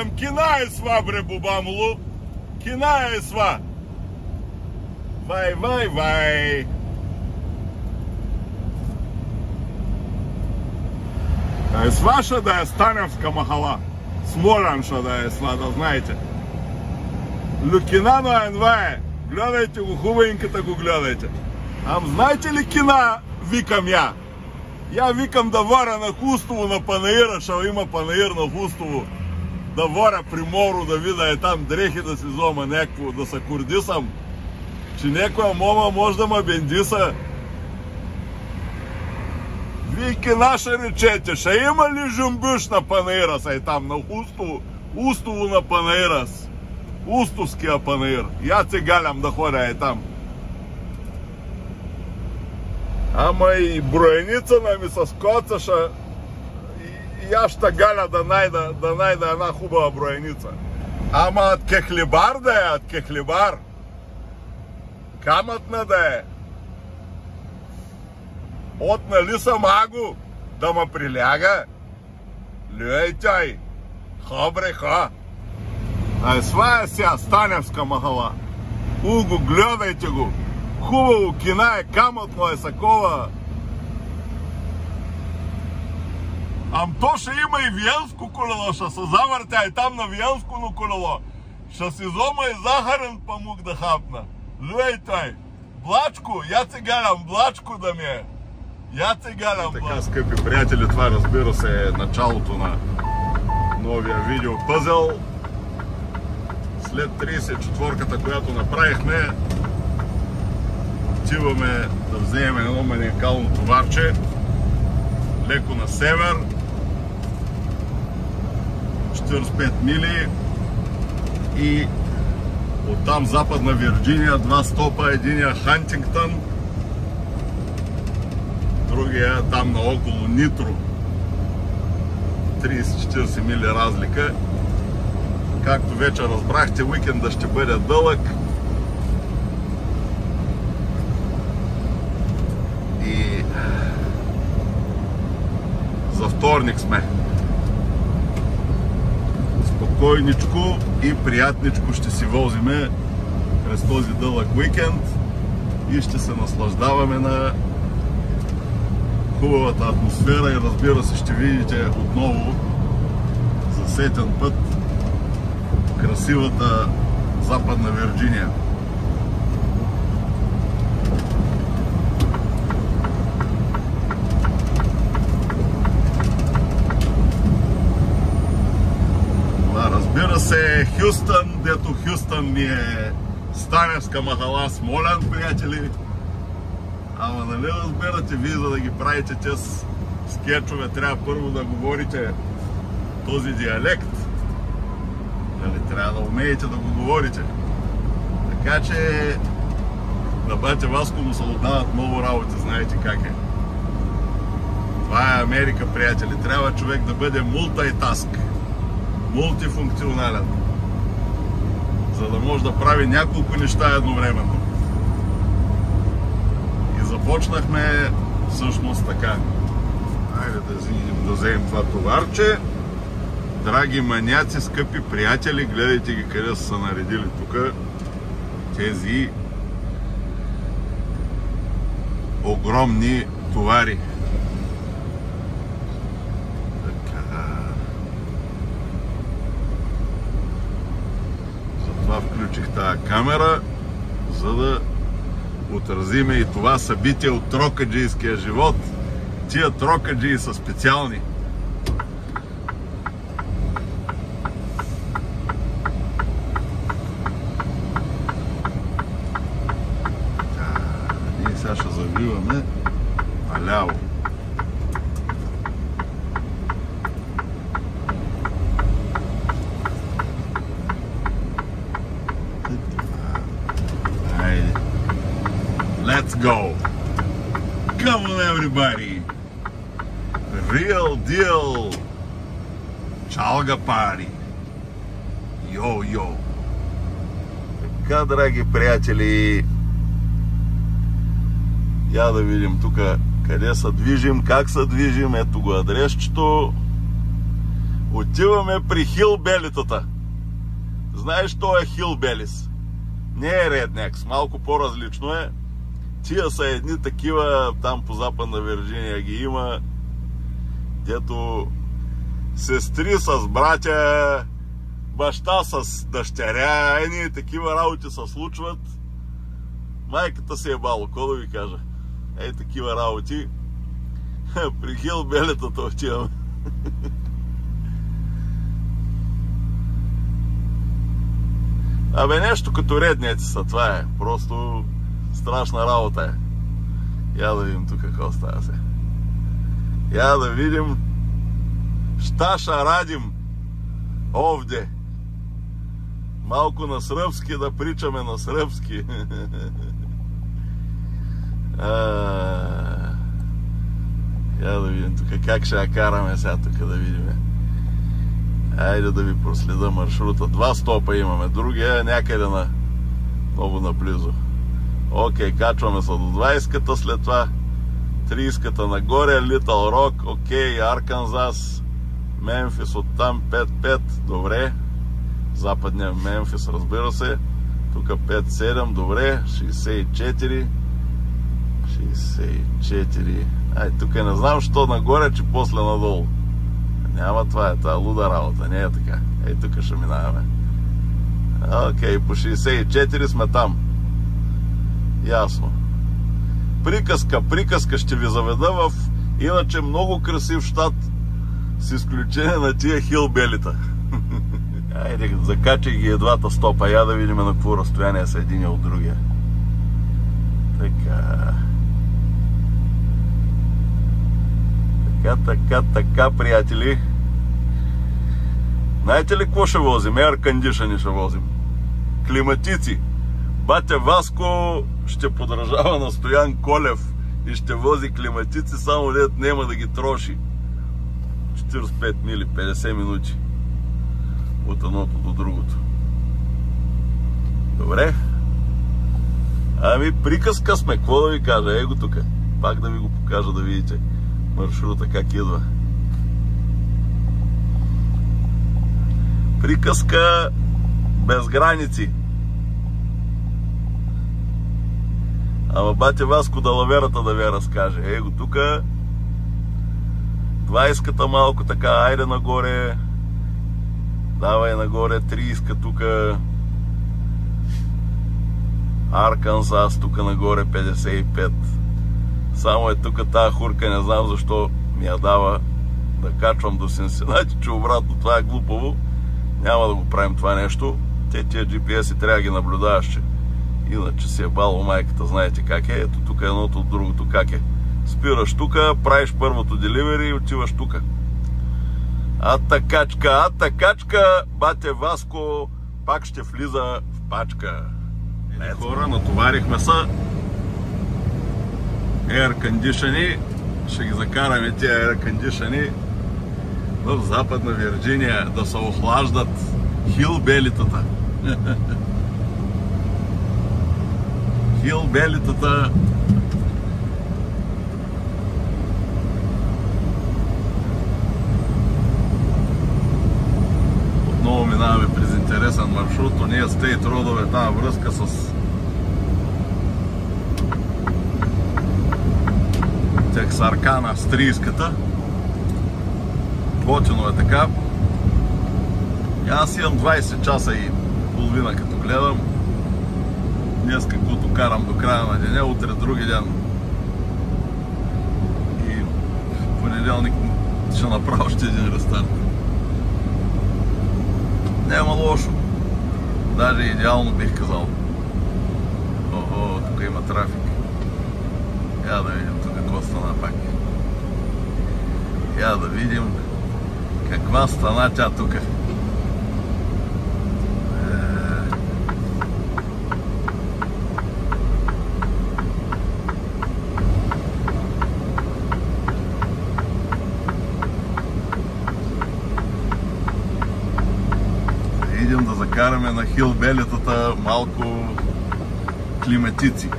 гледам, кина е сва, бре, бубамло. Кина е сва. Вай, вай, вай. Да е сва, ша да е Станевска махала. Смолян ша да е сва, да знаете. Люкина на НВ е. Гледайте го, хубавеньката го гледайте. Ам знаете ли кина викам я? Я викам да варя на Хустово на панаира, шо има панаир на Хустово. Да варя при мору, да вида е там дрехи да си взома някакво, да се курдисам. Че некоя мома може да ма бендиса. Вие кина ще речете, ще има ли жумбуш на панаира сай там на Хустово? Устово на панаира. Устовския панаир. Я се галям да ходя е там. Ама и броеница на ми се скоцаша и аз ще галя да найда една хубава броеница. Ама от кехлибар да е, от кехлибар. Камътна да е. От нали съм аго да ма приляга. Люей тяй. Хобре ха. Ай сва е сега Станевска махала. Уго, гледайте го. Хубаво кина е, камътно е сакова. Ам то ще има и виенско колело, ще се завъртя и там на виенско колело. Ще си взома и захарен памук да хапна. Люей той. Блачко, я се галям, блачко да ми е. Я се галям, блачко. Така, скъпи приятели, това разбира се е началото на новия видеопъзел. След 34-ката, която направихме, отиваме да вземем едно маниакално товарче, леко на север, 45 мили и оттам Западна Вирджиния, 2 стопа, единия Хантингтън, другия там наоколо Нитро, 30-40 мили разлика. Както вече разбрахте, уикенда ще бъде дълъг и за вторник сме. Спокойничко и приятничко ще си возиме през този дълъг уикенд и ще се наслаждаваме на хубавата атмосфера и разбира се ще видите отново за сетен път красивата Западна Вирджиния. Разбира се, Хюстън, дето Хюстън ми е Станевска махала Смолян, приятели. Ама нали разбирате, вие за да ги правите тези скетчове, трябва първо да говорите този диалект. Нали, трябва да умеете да го говорите. Така че на бате Васко му се отдават много работи, знаете как е. Това е Америка, приятели. Трябва човек да бъде мултайтаск, мултифункционален, за да може да прави няколко неща едновременно. И започнахме всъщност така. Хайде да вземем това товарче. Драги маняци, скъпи приятели, гледайте ги къде са се наредили тук тези огромни товари. Така. Затова включих тази камера, за да отразиме и това събитие от трокаджийския живот. Тия трокаджии са специални. Сега ще завиваме наляво. Айде. Let's go! Come on everybody! Real deal! Чалга пари! Йо-йо! Така, драги приятели, я да видим тук къде се движим, как се движим. Ето го адресчето. Отиваме при хилбелитата. Знаеш, що е хилбелис? Не е реднекс, малко по-различно е. Тия са едни такива, там по Западна Вирджиния ги има, дето сестри с братя, баща с дъщеря, едни такива работи се случват. Майката си е бало, какво да ви кажа? Такива работи. При хилбелитата отиваме. Абе, нещо като реднеци са, това е. Просто страшна работа е. Я да видим тук какво става се. Я да видим šta ša radim ovdje. Малко на сръбски да причаме на сръбски. Я да видим тук как ще я караме сега тук да видим. Айде да ви проследа маршрута. 2 стопа имаме, другия е някъде много наблизо. Окей, качваме се до 20-ката, след това 30-ката нагоре, Литъл Рок, окей, Арканзас, Мемфис оттам 5-5, добре. Западния Мемфис, разбира се. Тук 5-7, добре. 64. Тук не знам, що нагоре, че после надолу. Няма, това е тази луда работа, не е така. Тук ще минаваме. Окей, по 64 сме там. Ясно. Приказка ще ви заведа в иначе много красив щат, с изключение на тия хилбелита. Айде, закачай ги двата стопа, я да видим на какво разстояние са един от другия. Така, приятели. Знаете ли какво ще возим? Air conditioning ще возим. Климатици. Батя Васко ще подражава на Стоян Колев и ще вози климатици, само дет няма да ги троши. 45 мили, 50 минути от едното до другото. Добре. Ами, приказка сме, какво да ви кажа? Его тук. Пак да ви го покажа да видите маршрута как идва. Приказка без граници. Ама батя Васко далаверата да ви разкаже. Его тук 20-ката малко така, айде нагоре. Давай нагоре, 30-ка тук. Арканзас тук нагоре 55. Само е тук тази хурка, не знам защо ми я дава да качвам до Синсинати, че обратно това е глупаво. Няма да го правим това нещо. Тия GPS-и трябва да ги наблюдаваш, че иначе си е бало майката, знаете как е. Ето тук едното от другото как е. Спираш тук, правиш първото деливери и отиваш тук. Атакачка, батя Васко пак ще влиза в пачка. Хора, натоварихме се. Air conditioning. Ще ги закараме тия air conditioning в Западна Вирджиния да се охлаждат хилбелитата. Хилбелитата. Отново минаваме през интересен маршрут. Ония стейт родове, тази връзка с Тексаркана, австрийската. Готино е така. Аз имам 20 часа и половина като гледам. Днес каквото карам до края на деня, утре други ден. И в понеделник ще направя още един рестарт. Няма лошо. Даже идеално бих казал. Охо, тук има трафик. Я да видим тук какво стана пак. Я да видим каква стана тя тук. Идем да закараме на хилбелитата малко климатици.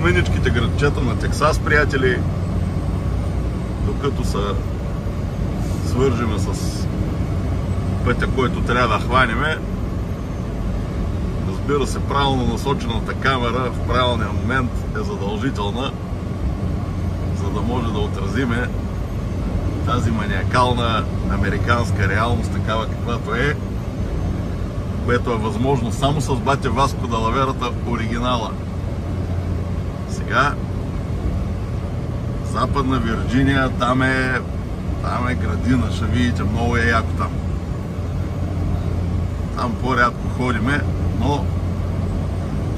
мъничките градчета на Тексас, приятели, докато се свържиме с пътя, който трябва да хванеме. Разбира се, правилно насочената камера в правилния момент е задължителна, за да може да отразиме тази маниакална американска реалност, такава каквато е, което е възможно само с бате Васко да Лаверата оригинала. Сега Западна Вирджиния, там е градина, ще видите, много е яко там. Там по-рядко ходиме, но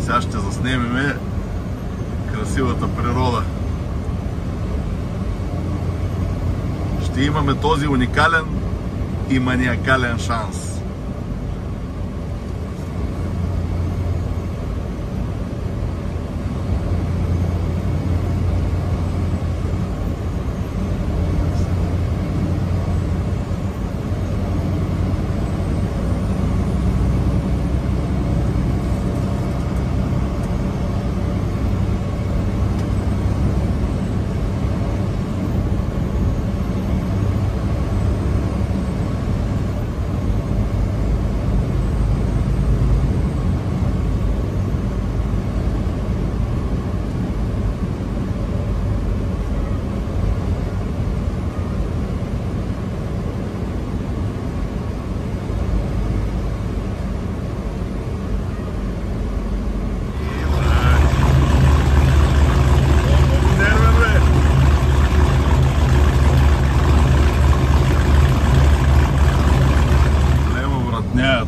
сега ще заснемеме красивата природа. Ще имаме този уникален и маниакален шанс.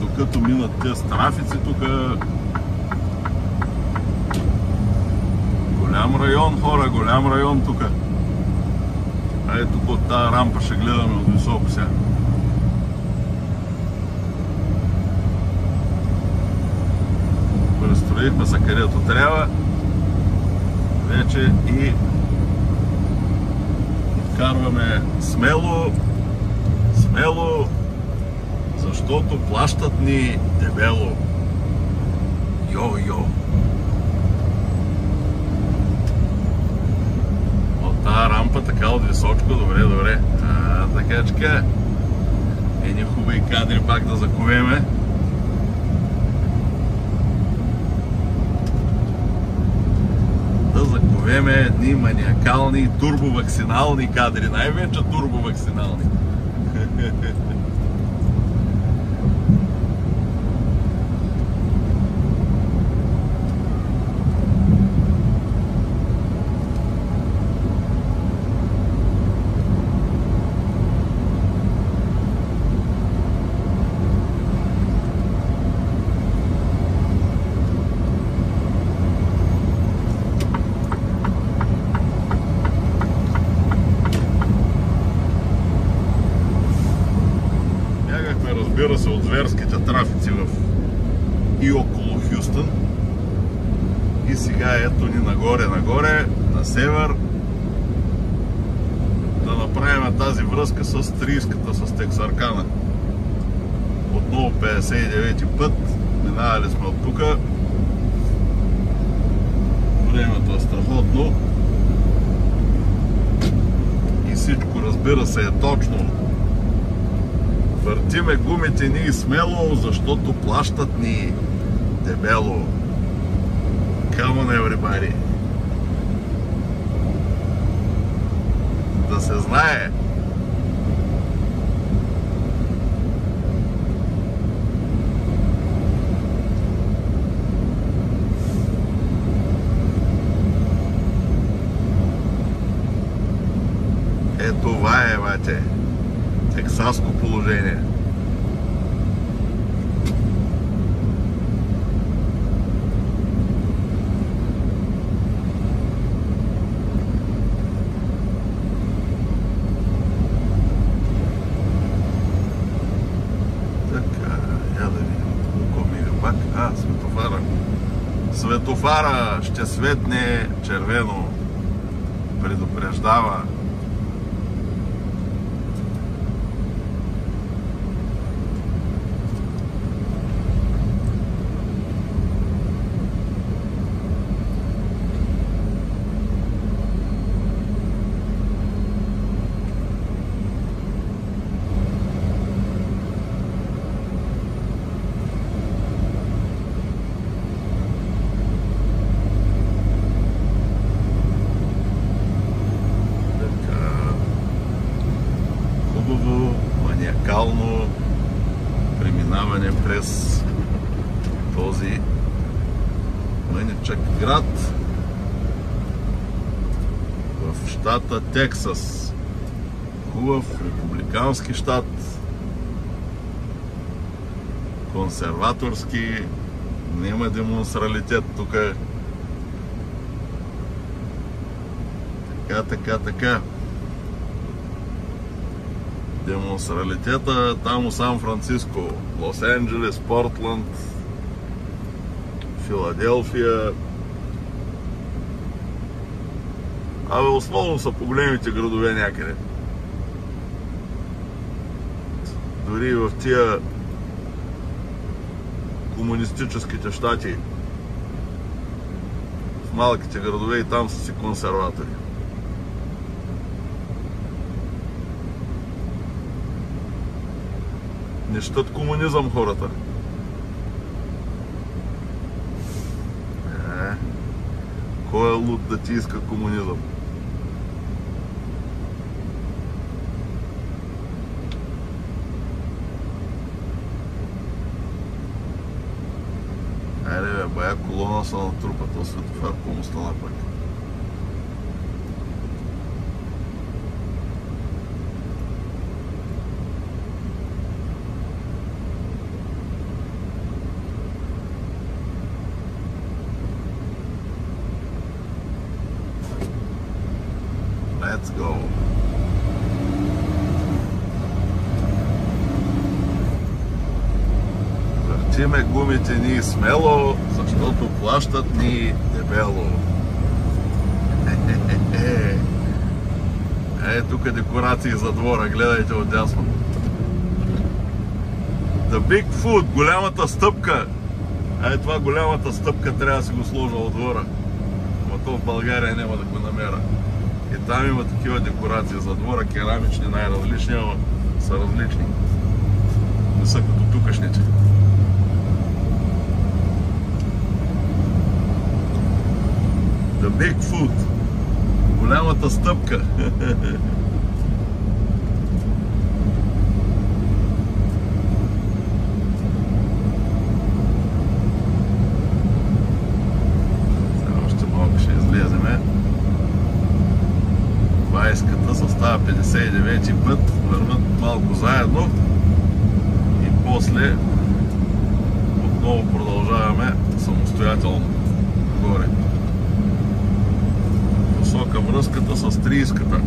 Докато минат тези трафици тук. Голям район, хора, голям район тук. Ай, тук от тази рампа ще гледаме от високо сега. Пристроихме се където трябва. Вече и карваме смело, защото плащат ни дебело. Йо. От тази рампа така от височко, добре. Така. Едни хубави кадри пак да заковеме. Да заковеме едни маниакални турбовакцинални кадри. Най-вече турбовакцинални. Разбира се, от зверските трафици в и около Хюстън. И сега ето ни нагоре, на север, да направим тази връзка с 30-ката, с Тексаркана. Отново 59-ти път, минавали сме от тук. Времето е страхотно. И всичко, разбира се, е точно. Въртиме гумите ни смело, защото плащат ни дебело. Come on, everybody! Да се знае! Това е, бате, тексаско положение. Така, я да видим колко мига пак. Светофара. Светофара ще светне червено. Предупреждава. този мъничък град в щата Тексас. Хубав републикански щат, консерваторски, няма демонстралитет тук. Така. Демонстралитета там у Сан Франциско, Лос Анджелес, Портланд, Филаделфия. Абе, основно са по големите градове някъде. Дори в тия комунистическите щати, в малките градове, и там са си консерватори. Не щат комунизъм хората. Кой е луд да ти иска комунизъм? Айде бе, бая колона са натрупа, то светофар по стана пак. Let's go. Въртиме гумите ни смело, защото плащат ни дебело. Тук декорации за двора, гледайте отдясно. The Big Foot, голямата стъпка. Това голямата стъпка трябва да си го сложа от двора. Но то в България няма да го намеря. И там има такива декорации за двора, керамични, най-различни, но са различни. Не са като тукашните. The Big Foot. Голямата стъпка. Още малко ще излеземе. 20-ката с тази 59-ти път върват малко заедно и после отново продължаваме самостоятелно горе. Посока връзката с 30-ката.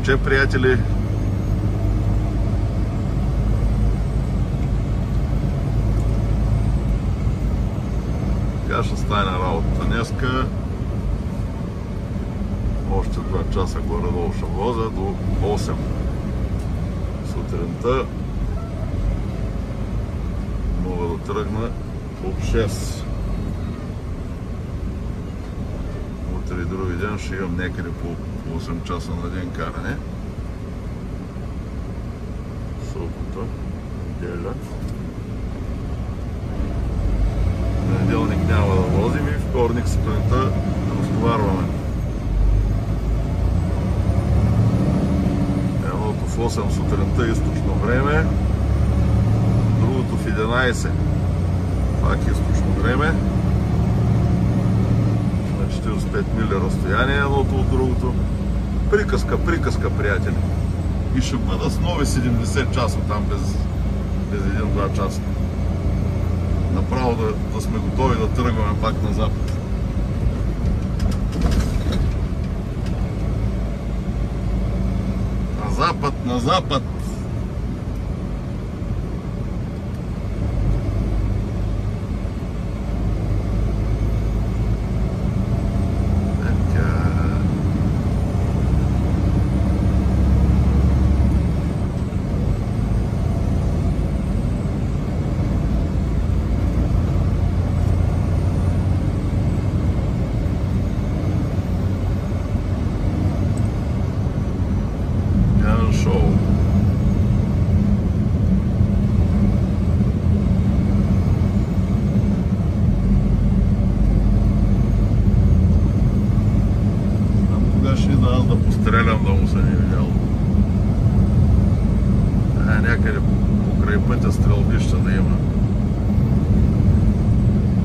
Че, приятели, така ще стане работата днеска. Още 2 часа горе-долу ще возя до 8 сутринта. Мога да тръгна от 6. Утре и други ден ще имам някъде по 8 часа на ден каране. Събота, неделя. Понеделник няма да возим и вторник сутринта разтоварваме. Едното в 8 сутринта източно време, другото в 11. Пак източно време. 45 мили разстояние едното от другото. Приказка, приятели. И ще бъда с нови 70 часа там без 1-2 часа. Направо да сме готови да тръгваме пак на запад. А запад, на запад. Да пострелям, да му се не видял. Някъде покрай пътя стрелбища да има.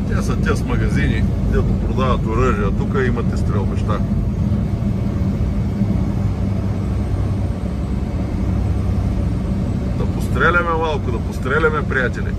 Те са те с магазини, дето продават оръжия. Тук имате стрелбища. Да постреляме малко, да постреляме, приятели.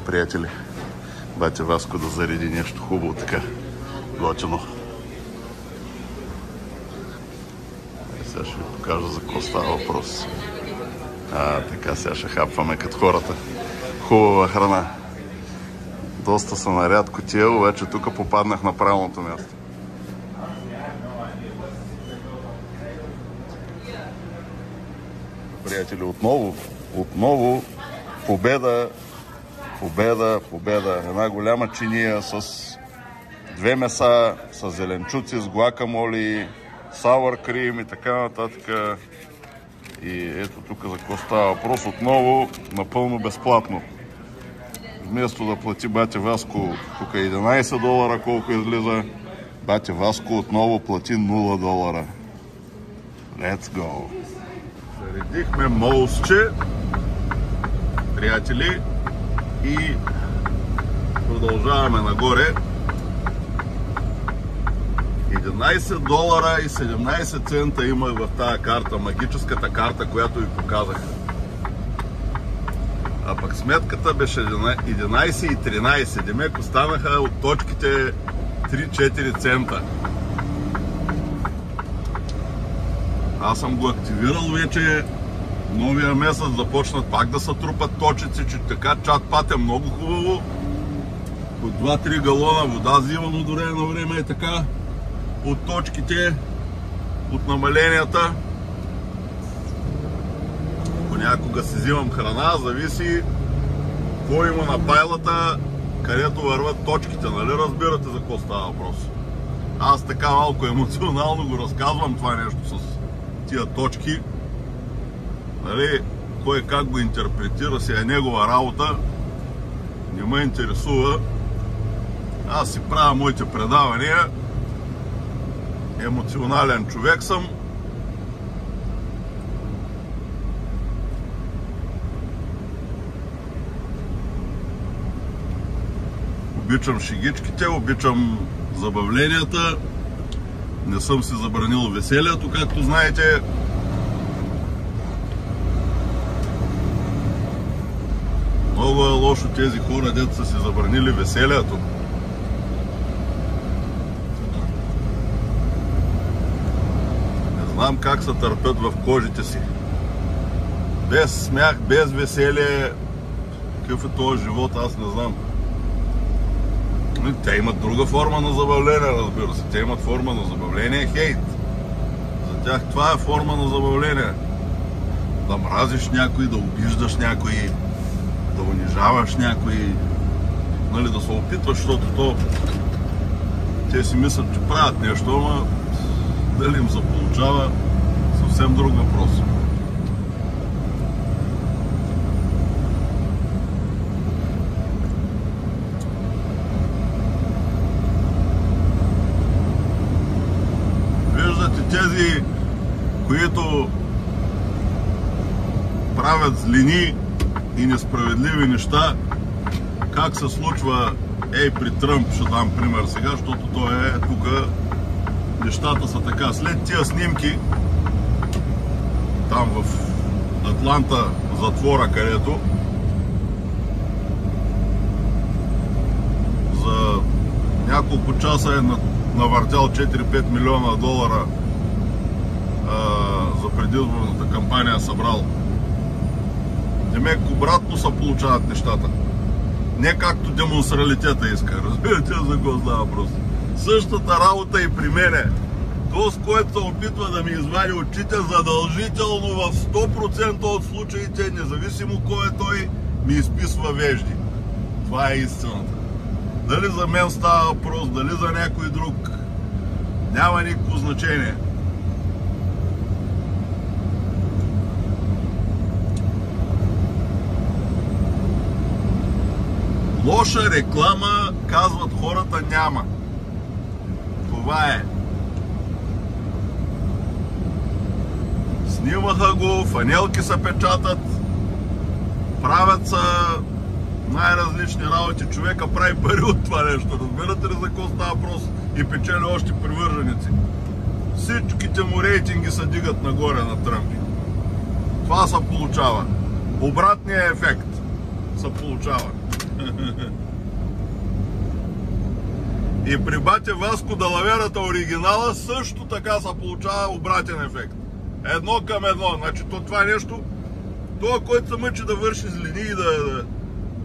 Приятели, батя Васко да зареди нещо хубаво така, готино. Сега ще ви покажа за какво става въпрос. Така сега ще хапваме като хората. Хубава храна. Доста са наряд котия, обаче тук попаднах на правилното място. Приятели, отново победа. Една голяма чиния с две меса, с зеленчуци, с гуакамоли, сауър крим и така нататък. И ето тук за какво става въпрос. Отново напълно безплатно. Вместо да плати батя Васко тук $11, колко излиза, батя Васко отново плати $0. Let's go! Заредихме молсче, приятели, и продължаваме нагоре. $11.17 има в тази карта, магическата карта, която ви показах. пък сметката беше 11 и 13. Демек останаха от точките 3-4 цента. Аз съм го активирал вече. Новия месец започнат пак да се трупат точици, че така чат-пат е много хубаво. По 2-3 галона вода взимам от време на време, е така, от точките, от намаленията. Понякога си взимам храна, зависи какво има на пайлата, където върват точките, нали разбирате за какво става въпрос. Аз така малко емоционално го разказвам това нещо с тия точки. Нали, кой как го интерпретира, си е негова работа, не ме интересува. Аз си правя моите предавания, емоционален човек съм. Обичам шегичките, обичам забавленията, не съм си забранил веселието, както знаете. Много е лошо тези хора, дето са си забранили веселието. Не знам как се търпят в кожите си. Без смях, без веселие, какъв е този живот, аз не знам. Те имат друга форма на забавление, разбира се. Те имат форма на забавление, хейт. За тях това е форма на забавление. Да мразиш някой, да обиждаш някой, да унижаваш някой, нали, да се опитваш, защото те си мислят, че правят нещо, ама дали им се получава, съвсем друг въпрос. Виждате тези, които правят злини и несправедливи неща, как се случва, при Тръмп, ще дам пример сега, защото той е тук, нещата са така. След тия снимки, там в Атланта, затвора, където за няколко часа е навъртял 4-5 милиона долара за предизборната кампания събрал. Демек обратно се получават нещата. Не както демонстралитета иска. Разбирате за какво става въпрос. Същата работа и при мене. То, с което се опитва да ми извади очите, задължително в 100% от случаите, независимо кой е той, ми изписва вежди. Това е истината. Дали за мен става въпрос, дали за някой друг, няма никакво значение. Лоша реклама, казват хората, няма. Това е. Снимаха го, фанелки се печатат, правят са най-различни работи. Човека прави пари от това нещо. Разбирате ли за какво става въпрос? И печели още привърженици. Всичките му рейтинги се дигат нагоре на Тръмп. Това се получава. Обратният ефект се получава. И при бате Васко Далаверата оригинала също така се получава обратен ефект. Едно към едно. Значи това нещо, това, който се мъчи да върши злини и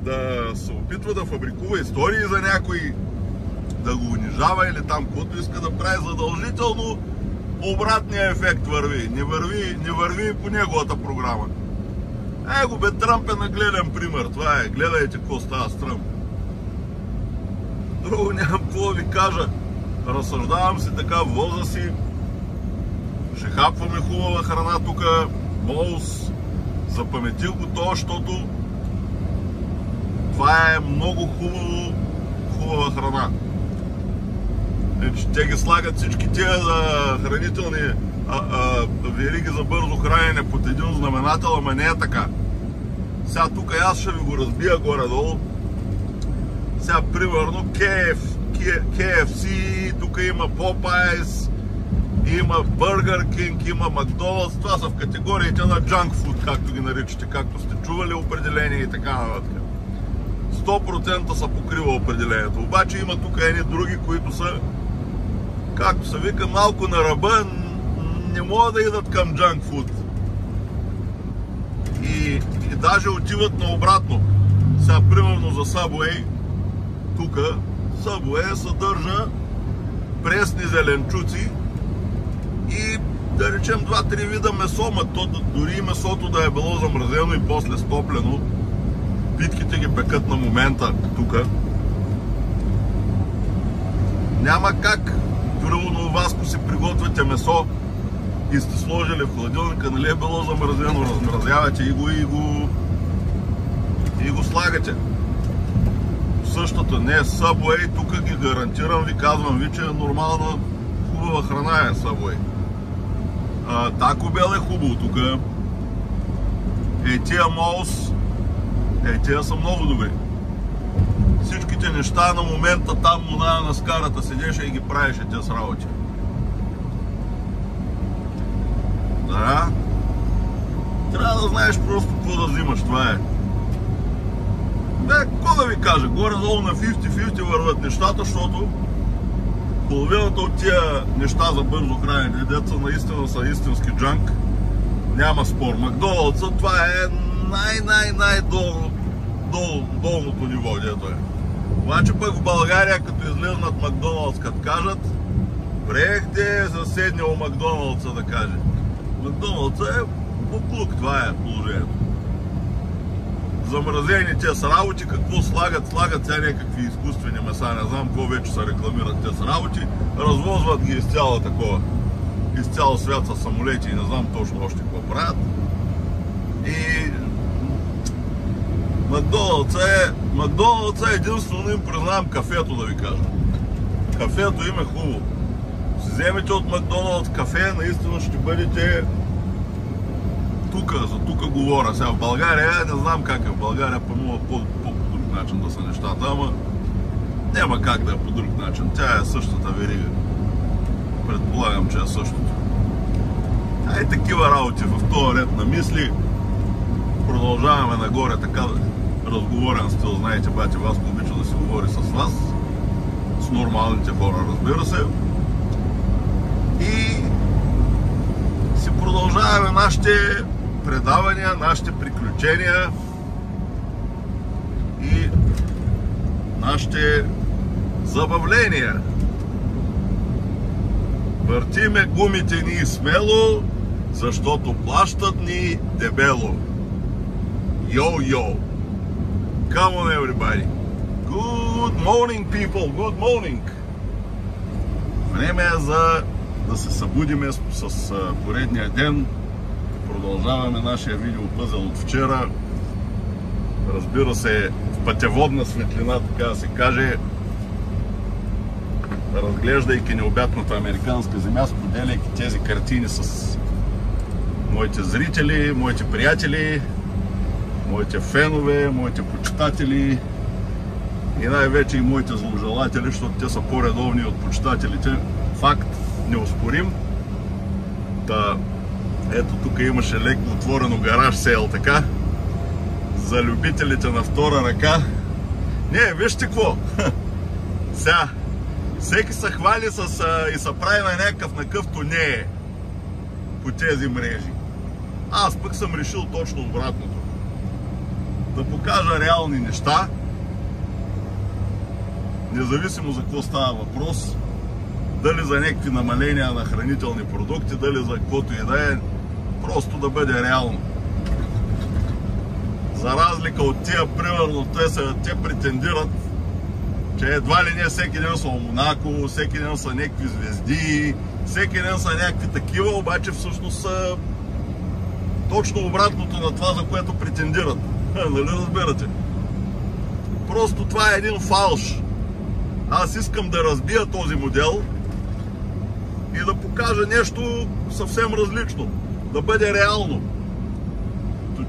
да се опитва да фабрикува истории за някой, да го унижава или там каквото иска да прави, задължително обратният ефект върви. Не върви по неговата програма. Его бе, Тръмп е нагледен пример. Това е. Гледайте какво става с Тръмп. Друго нямам какво да ви кажа. Разсъждавам си така в воза си. Ще хапваме хубава храна тук. Моус. Запаметих го това, защото това е много хубава храна. Те ги слагат всички тия хранителни вериги за бързо хранене под един знаменател, ама не е така. Сега тук аз ще ви го разбия горе-долу. Сега примерно KFC, тук има Popeyes, има Burger King, има Макдоналдс. Това са в категориите на junk food, както ги наричате, както сте чували определение и така нататък. 100% са покрива определението. Обаче има тук едни други, които са, както се вика, малко на ръба, не могат да идат към junk food. И даже отиват наобратно. Сега, примерно за Subway, тук Subway съдържа пресни зеленчуци и, да речем, 2-3 вида месо, то дори и месото да е било замразено и после стоплено, битките ги пекат на момента тук. Няма как. Дори у вас, ако си приготвяте месо и сте сложили в хладилника, нали е било замразено, размразявате и го слагате. Същото не е Subway, тук ги гарантирам, ви казвам ви, че е нормална, хубава храна е Subway. Taco Bell е хубаво тук. Тия Mouse, тия са много добри. Всичките неща на момента там на скарата седеше и ги правеше тия с работи. Да. Трябва да знаеш просто какво да взимаш, това е. Какво да ви кажа, горе-долу на 50-50 върват нещата, защото половината от тия неща за бързо хранене, деца наистина са истински джанк, няма спор. Макдоналдса, това е най-долното ниво, дето е. Обаче пък в България, като излезнат Макдоналдс, като кажат, приехте съседния Макдоналдса да каже. Макдоналдса е буклук, това е положението. Замразени те са работи, какво слагат? Слагат сега някакви изкуствени меса, не знам какво вече се рекламират те са работи, развозват ги из цяло такова, из цял свят с самолети и не знам точно още какво правят. И Макдоналдса е единствено им признавам кафето, да ви кажа. Кафето им е хубаво. Си вземете от Макдоналдс кафе, наистина ще бъдете за тук говоря. Сега в България, не знам как е в България, по-мога по-друг начин да са нещата, ама няма как да е по друг начин. Тя е същата верига. Предполагам, че е същото. И такива работи в този ред на мисли. Продължаваме нагоре така разговорен стил. Знаете, бати вас обича да се говори с вас. С нормалните хора, разбира се. И си продължаваме нашите предавания, нашите приключения и нашите забавления. Въртиме гумите ни смело, защото плащат ни дебело. Йо-йо! Come on everybody! Good morning people! Good morning! Време е за да се събудиме с поредния ден. Продължаваме нашия видеопъзел от вчера. Разбира се, в пътеводна светлина, така да се каже, разглеждайки необятната американска земя, споделяйки тези картини с моите зрители, моите приятели, моите фенове, моите почитатели и най-вече и моите зложелатели, защото те са по-редовни от почитателите. Факт, неоспорим. Ето тук имаше леко отворено гараж сейл, така. За любителите на втора ръка. Не, вижте какво. Сега, всеки се хвали и се прави на някакъв накъвто не е по тези мрежи. Аз пък съм решил точно обратното. Да покажа реални неща, независимо за какво става въпрос, дали за някакви намаления на хранителни продукти, дали за каквото и да е, просто да бъде реално. За разлика от тия, примерно, те претендират, че едва ли не всеки ден са Монако, всеки ден са някакви звезди, всеки ден са някакви такива, обаче всъщност са точно обратното на това, за което претендират. Нали разбирате? Просто това е един фалш. Аз искам да разбия този модел и да покажа нещо съвсем различно. Да бъде реално.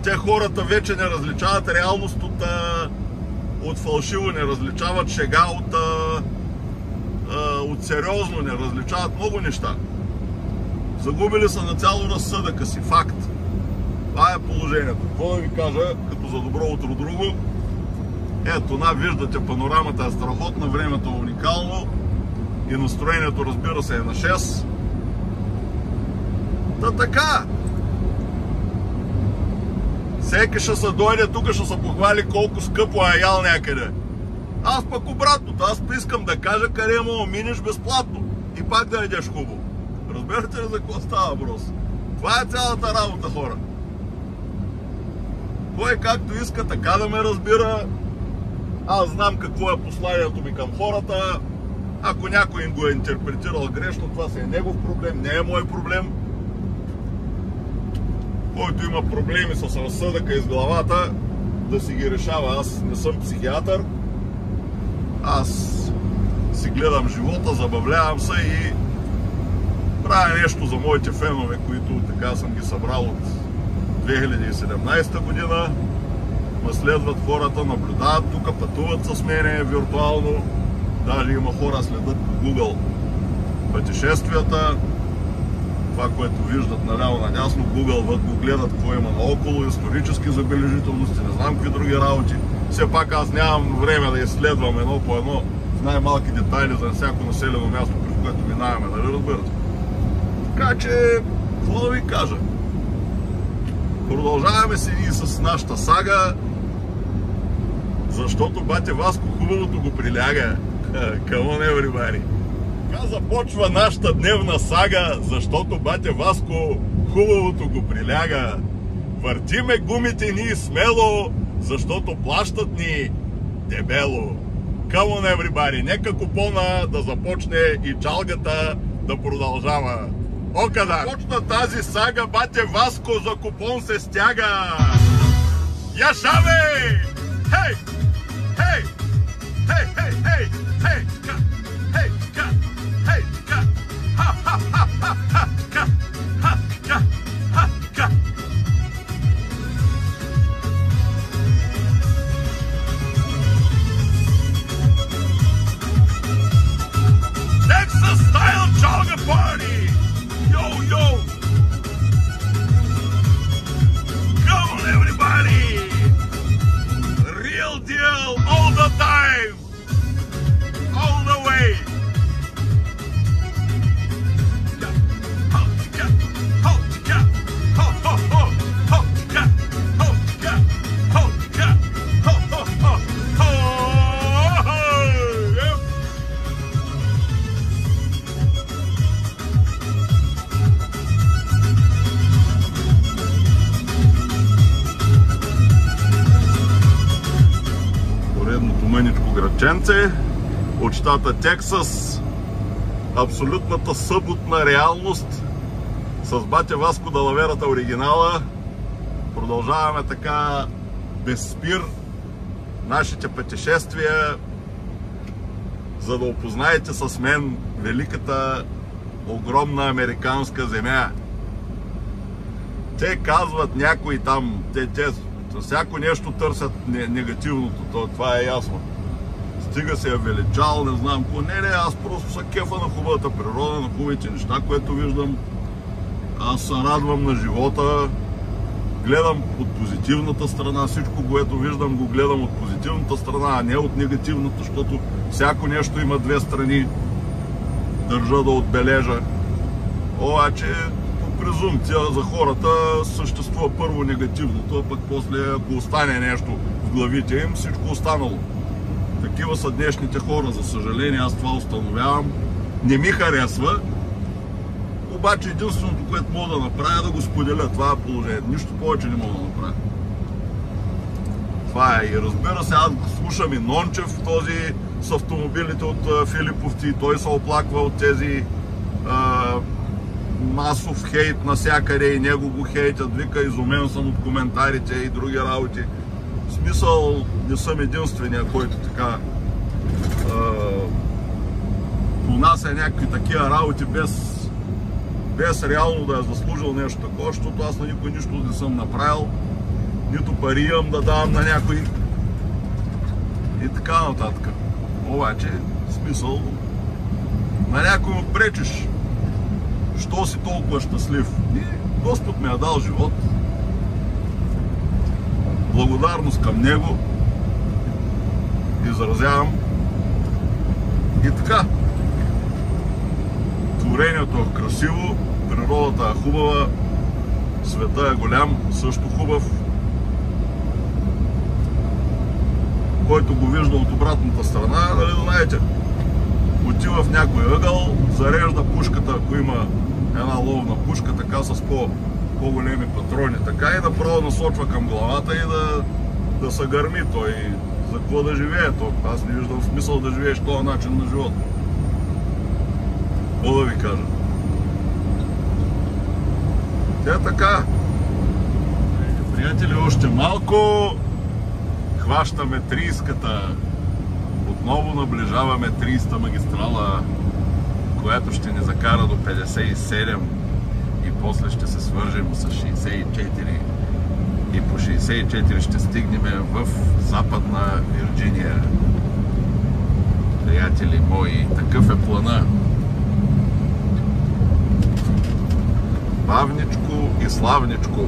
Те хората вече не различават реалност от фалшиво, не различават шега от сериозно, не различават много неща. Загубили са на цяло разсъдъка си. Факт. Това е положението. Какво да ви кажа, като за добро утро друго? Ето, виждате, панорамата е страхотна, времето е уникално и настроението, разбира се, е на 6. Та така! Всеки ще се дойде тук, ще се похвали колко скъпо е ял някъде. Аз пък обратното, аз искам да кажа къде мога минеш безплатно и пак да едеш хубаво. Разбирате ли за какво става въпрос? Това е цялата работа, хора. Кой както иска така да ме разбира. Аз знам какво е посланието ми към хората. Ако някой им го е интерпретирал грешно, това си е негов проблем, не е мой проблем. Който има проблеми с разсъдъка и с главата, да си ги решава. Аз не съм психиатър. Аз си гледам живота, забавлявам се и правя нещо за моите фенове, които така съм ги събрал от 2017 година. Ме следват хората, наблюдават тук, пътуват с мене виртуално. Даже има хора следят по Google пътешествията. Това, което виждат наляво надясно, Google го гледат какво има наоколо, исторически забележителности, не знам какви други работи. Все пак аз нямам време да изследвам едно по едно в най-малки детайли за всяко населено място, през което минаваме, нали разбирате? Така че, какво да ви кажа? Продължаваме си и с нашата сага, защото бате Васко хубавото го приляга. Come on everybody! Така започва нашата дневна сага, защото бате Васко хубавото го приляга. Въртиме гумите ни смело, защото плащат ни дебело. Come on everybody! Нека купона да започне и чалгата да продължава. Окада! Почна тази сага, бате Васко за купон се стяга. Яшаве! Хей! Хей! Хей, хей, хей! Хей! Ка! Хей! Ка! Хей! Ка! Ха! Ха! Ха! Ха! Ха! Ка! Ха! Ка! Ха! Ка! Texas style jogger party! Yo, yo! Come on, everybody! Real deal all the time! All the way! Градченце от щата Тексас, абсолютната съботна реалност с бате Васко Далаверата оригинала. Продължаваме така без спир нашите пътешествия, за да опознаете с мен великата огромна американска земя. Те казват някои там, те за всяко нещо търсят негативното, това е ясно. Стига се е величал, не знам какво. Не, аз просто се кефа на хубавата природа, на хубавите неща, което виждам. Аз се радвам на живота, гледам от позитивната страна, всичко, което виждам, го гледам от позитивната страна, а не от негативната, защото всяко нещо има две страни. Държа да отбележа. Обаче, по презумпция за хората съществува първо негативното, а пък после, ако остане нещо в главите им, всичко останало. Такива са днешните хора, за съжаление, аз това установявам. Не ми харесва, обаче единственото, което мога да направя, е да го споделя. Това е положението. Нищо повече не мога да направя. Това е. И разбира се, аз слушам и Нончев, този с автомобилите от Филиповци. Той се оплаква от тези масов хейт насякъде и него го хейтят. Вика, изумен съм от коментарите и други работи. В смисъл, не съм единствения, който така понася някакви такива работи без реално да е заслужил нещо такова, защото аз на никой нищо не съм направил, нито пари имам да давам на някой и така нататък. Обаче, в смисъл, на някой му пречиш. що си толкова щастлив? И Господ ми е дал живот. Благодарност към Него изразявам. И така, творението е красиво, природата е хубава, света е голям, също хубав. Който го вижда от обратната страна, нали знаете, отива в някой ъгъл, зарежда пушката, ако има една ловна пушка, така с по-големи патрони, така и направо насочва към главата и да се гърми той. За какво да живее? Аз не виждам смисъл да живееш този начин на живота. Какво да ви кажа? Тя така. Приятели, още малко хващаме 30-ката. Отново наближаваме 30-та магистрала, която ще ни закара до 57 и после ще се свържем с 64 и по 64 ще стигнем в Западна Вирджиния. Приятели мои, такъв е плана. Бавничко и славничко.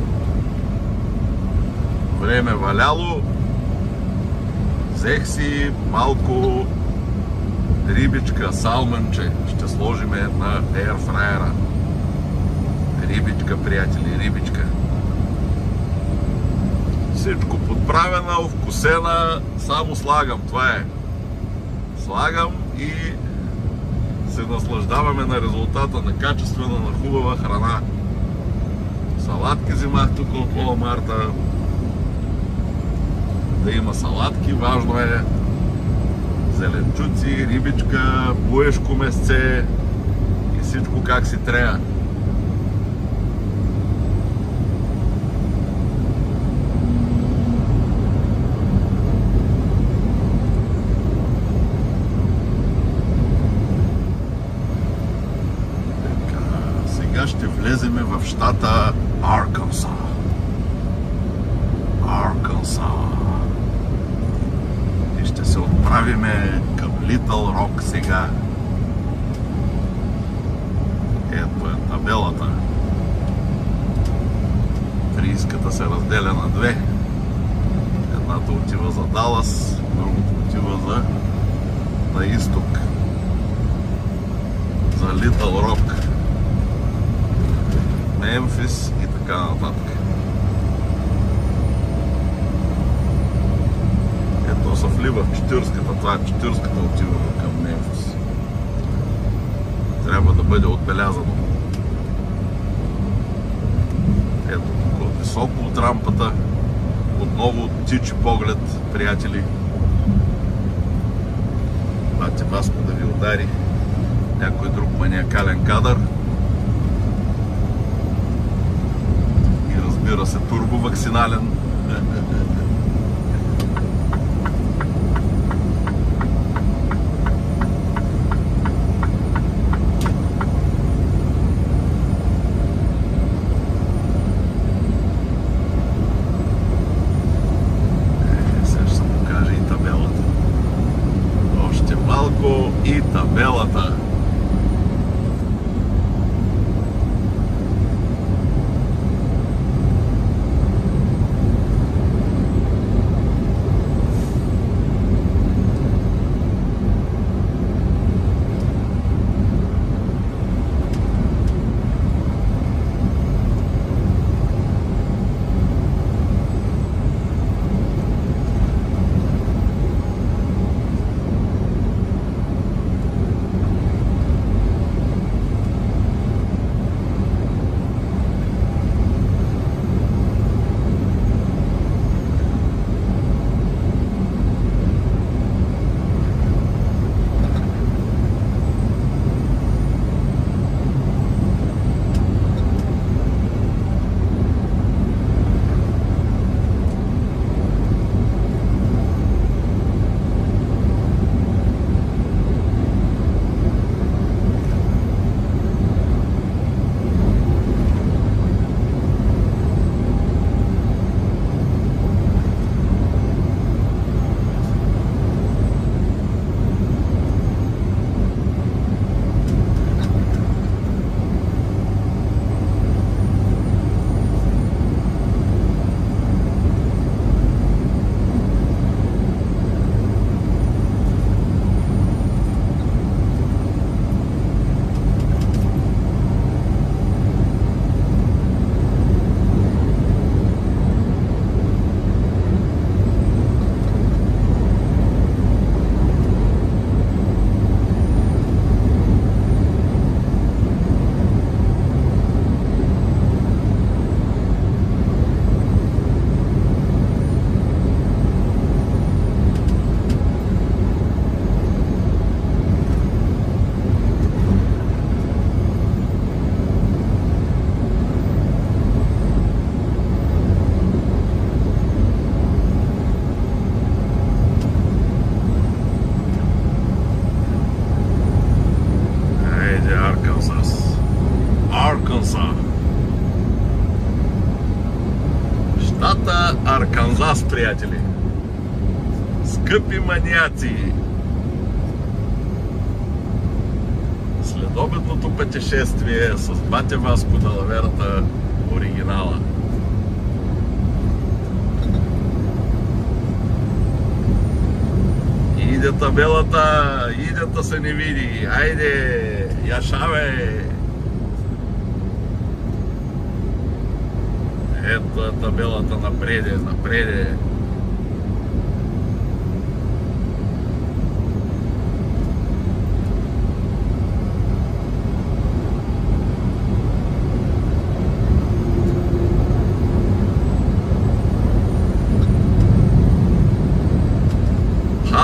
Време валяло. Взех си малко рибичка, салмънче. Ще сложиме на еърфрайера. Рибичка, приятели, рибичка. Всичко подправена, вкусена, само слагам, това е. Слагам и се наслаждаваме на резултата на качествена, на хубава храна. Салатки взимах тук от Walmart. Да има салатки, важно е. Зеленчуци, рибичка, буешко месце и всичко как си трябва. Сега ще влеземе в щата Арканса. И ще се отправиме към Литъл Рок сега. Ето е табелата. 30-ката се разделя на две. Едната отива за Далас, другата отива на изток. За Литъл Рок, Мемфис и така нататък. Ето се влива в 40-ката, това е 40-ката отива към Мемфис. Трябва да бъде отбелязано. Ето тук високо от рампата, отново тичи поглед, приятели. Бате Васко да ви удари някой друг маниакален кадър. И разбира се, турбовакцинален. Сега ще се покаже и табелата. Още малко и табелата. приятели, скъпи маняци, следобедното пътешествие с Батя Васко Далаверата оригинала. Иде табелата, иде да се не види, айде, яшаве! Ето е табелата напреде, напреде.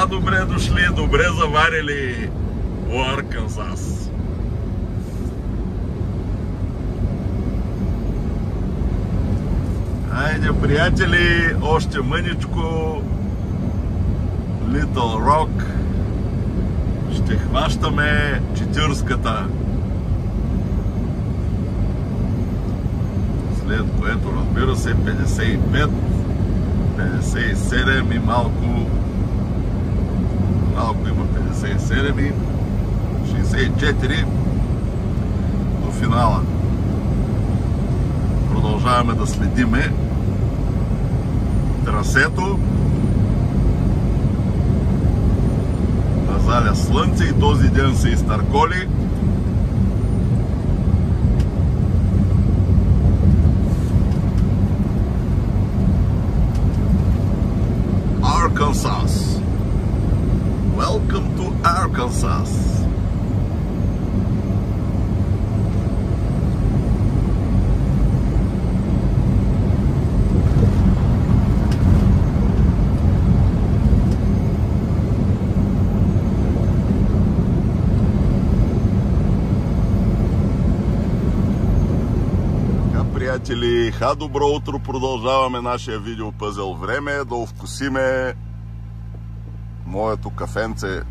Добре дошли, добре заварили у Арканзас. Айде, приятели, още мъничко. Little Rock. Ще хващаме 40-ката. След което, разбира се, 55, 57 и малко има 57 и 64 до финала. Продължаваме да следиме трасето. Да заля слънце и този ден се изтърколи. Arkansas. Welcome to Arkansas. Приятели, добро утро! Продължаваме нашия видеопъзел. Време е да овкусиме моето кафенце,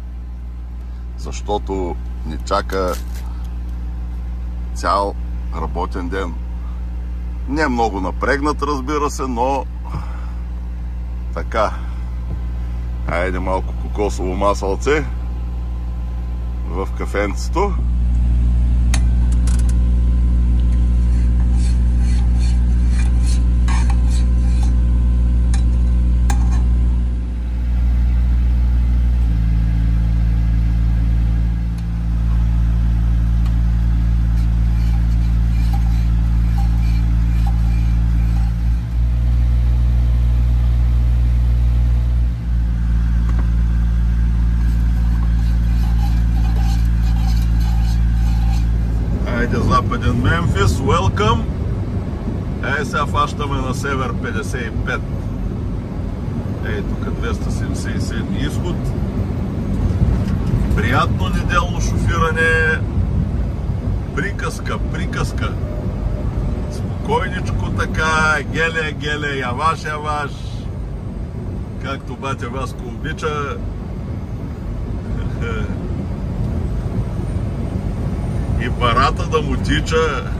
защото ни чака цял работен ден. Не много напрегнат, разбира се, но така. Айде малко кокосово масълце в кафенцето. Западен Мемфис, welcome! Сега фащаме на север 55. Тук 277 изход. Приятно неделно шофиране. Приказка. Спокойничко така, геле, яваш. Както Батя Васко обича. И парата да му тича.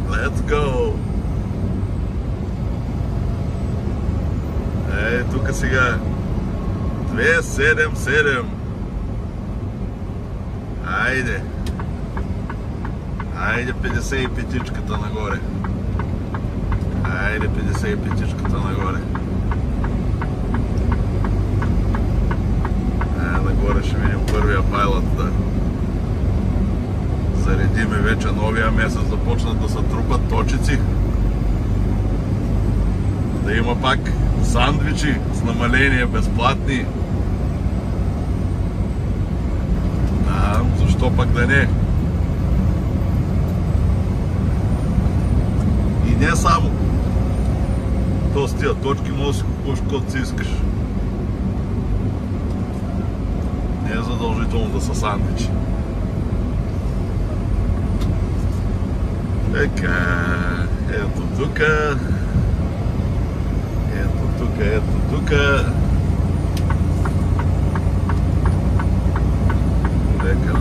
Let's go! Тук сега 277. Айде 55-чката нагоре. Айде 55-чката нагоре. Нагоре ще видим първия пайлът, да. Заредиме вече новия месец, започнат да се трупат точици. Да има пак сандвичи с намаления безплатни. Защо пак да не? И не само. То с тия точки може да си купуваш каквото си искаш. Не е задължително да са сандвичи. Така, ето тука.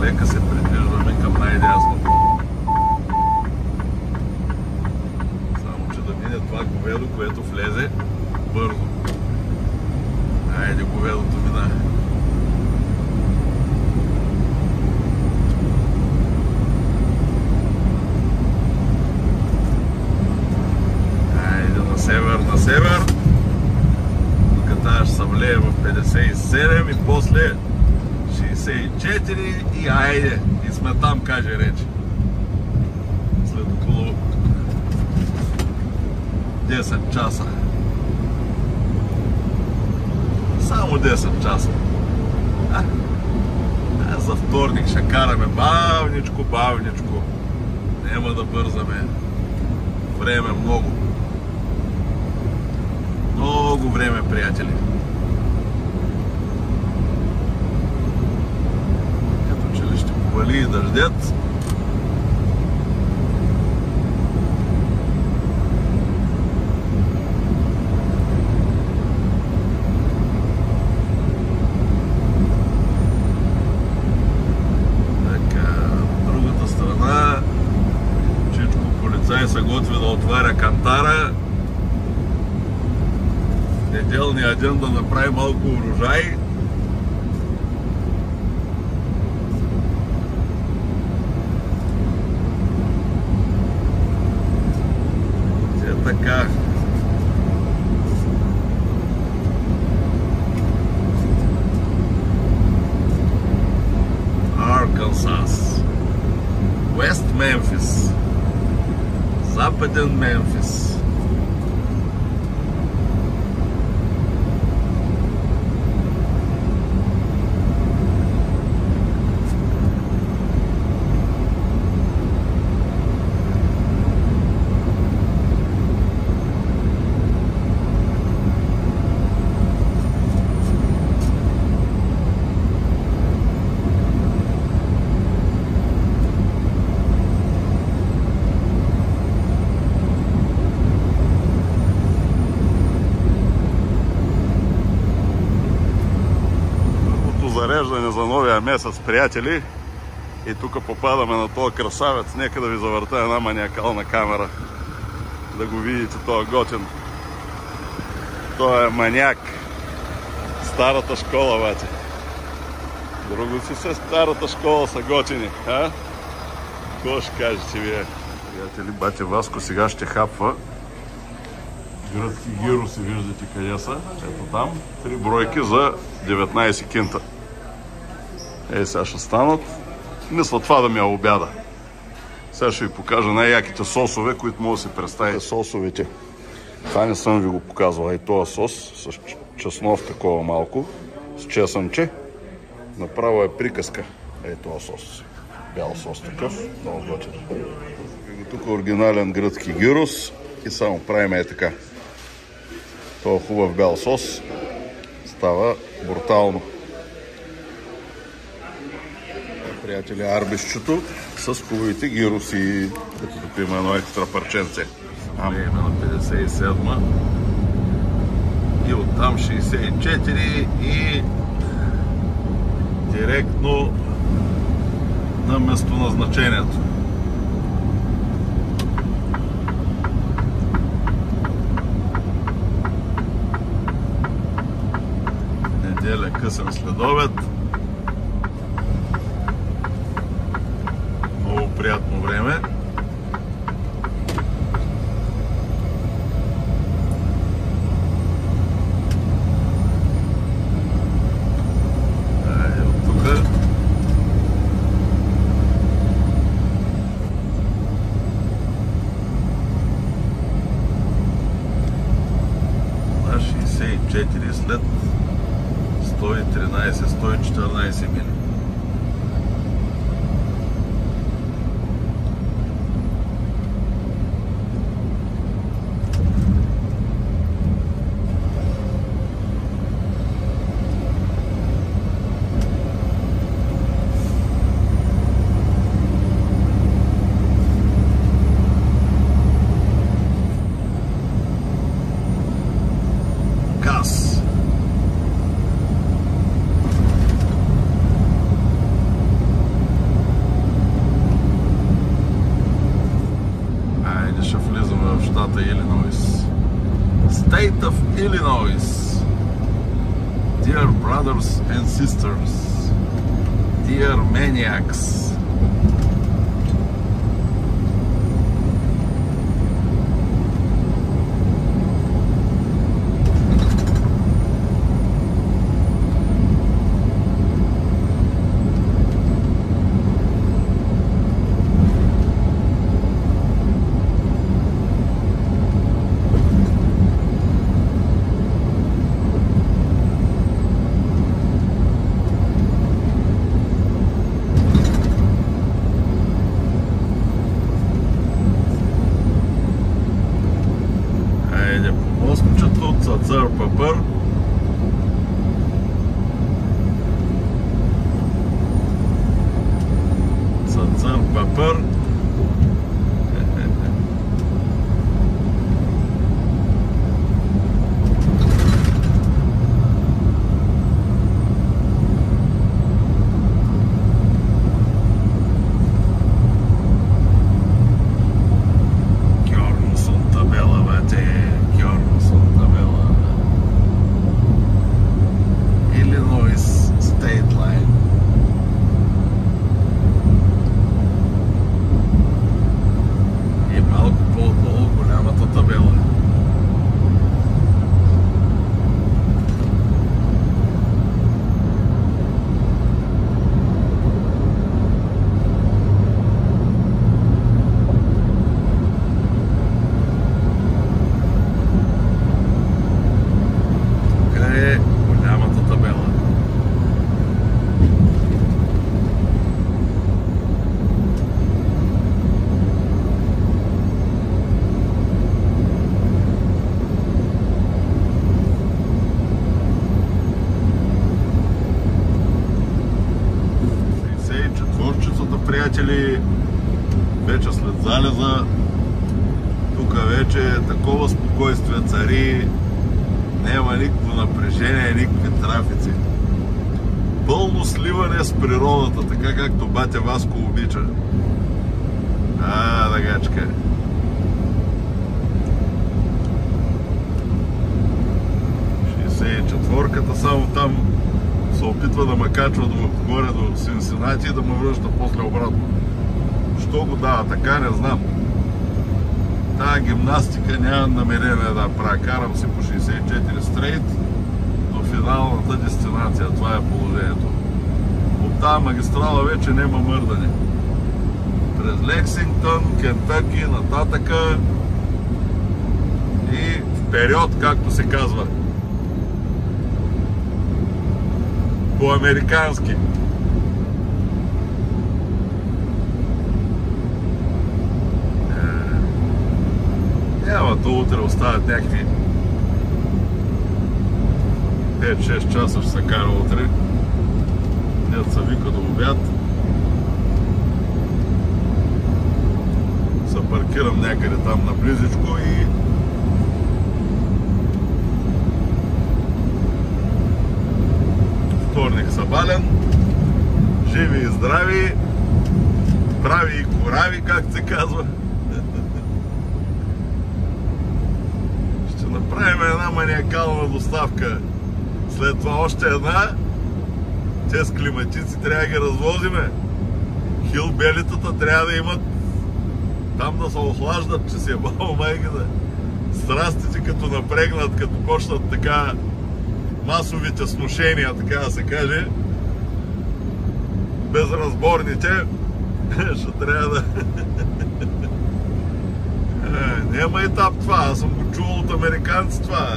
Лека се придвижваме към най-дясно. Само че да мине това говедо, което влезе бързо. Айде, говедото мина. Айде на север, на север. Тук тази ще се влее в 57 и после 64 и айде. И сме там, каже рече. След около 10 часа. Само 10 часа. За вторник ще караме бавничко, бавничко. Няма да бързаме. Време много. Много време, приятели. Като че ли ще повали и дъждец. Се готви да отваря кантара. Неделния ден да направи малко урожай. Е така. Аркансас. Уест Мемфис. Западен Мемфис. Зареждане за новия месец, приятели. И тук попадаме на този красавец. Нека да ви завърта една маниакална камера. Да го видите, този готин. Той е маняк. Старата школа, бате. Друго си се, старата школа са готини. Какво ще кажете вие? Приятели, бате Васко сега ще хапва гръцки гироси, виждате къде са. Ето там. 3 бройки за 19 кинта. Сега ще станат. Мисля това да ми е обяда. Сега ще ви покажа най-яките сосове, които може да си представите. Сосовете. Това не съм ви го показвал. И този сос с чеснов такова малко, с чесънче. Направо е приказка. Този сос. Бял сос такъв. Много готин. Тук е оригинален гръцки гирос. И само правим така. Това хубав бял сос става брутално. Приятели, арбишчето с хубавите гироси. Ето тук има едно екстра парченце. Влееме на 57 и оттам 64 и директно на местоназначението. Неделя късен следобед. Много приятно време. Айде от тук. На 64 след 113-114 мили. brothers and sisters, dear maniacs. Цар Папър. Цар Папър. Приятели, вече след залеза, тук вече такова спокойствие цари, няма никакво напрежение, никакви трафици. Пълно сливане с природата, така както батя Васко обича. Дъгачка. Четворката само там се опитва да ме качва горе до Синсинати и да ме връща после обратно. Що го дава така, не знам. Тая гимнастика нямам намерение да правя. Карам си по 64 стрейт до финалната дестинация. Това е положението. От тази магистрала вече няма мърдане. През Лексингтън, Кентъки, нататъка и вперед, както се казва. По-американски. Няма то утре остават някакви 5-6 часа ще се кара утре. Дето се вика до обяд. Се паркирам някъде там наблизичко и вторник събален, живи и здрави, прави и корави, както се казва. Ще направим една маниакална доставка. След това още една. Те с климатици трябва да ги развозиме. Хилбелитата трябва да имат там да се охлаждат, че се е баба майката. Страстите като напрегнат, като почнат така масовите сношения, така да се каже, безразборните, ще трябва да... Няма етап това, аз съм го чувал от американци това.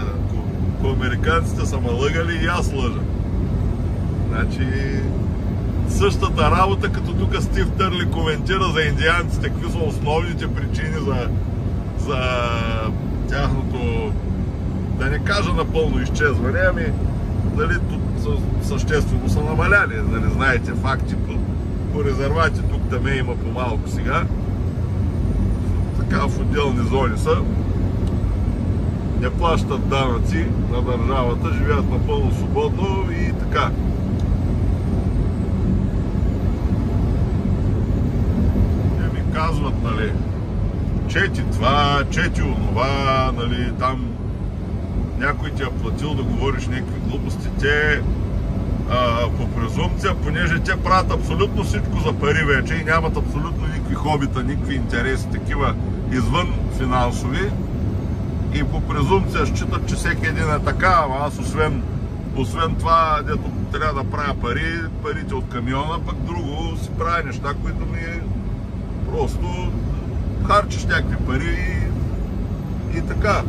Ако американците са ме лъгали, и аз лъжа. Значи, същата работа, като тук Стив Търли коментира за индианците, какви са основните причини за тяхното, да не кажа напълно изчезване, ами дали съществено са намаляли. Нали, знаете, факти по резервати тук там има по-малко сега. Така в отделни зони са. Не плащат данъци на държавата, живеят напълно свободно и така. Те ми казват, нали, чети това, чети онова, нали, там някой ти е платил да говориш някакви глупости, те по презумпция, понеже те правят абсолютно всичко за пари вече и нямат абсолютно никакви хобита, никакви интереси, такива извън финансови, и по презумпция считат, че всеки един е така, ама аз освен това, дето трябва да правя парите от камиона, пък друго си правя неща, които ми просто харчиш някакви пари и така,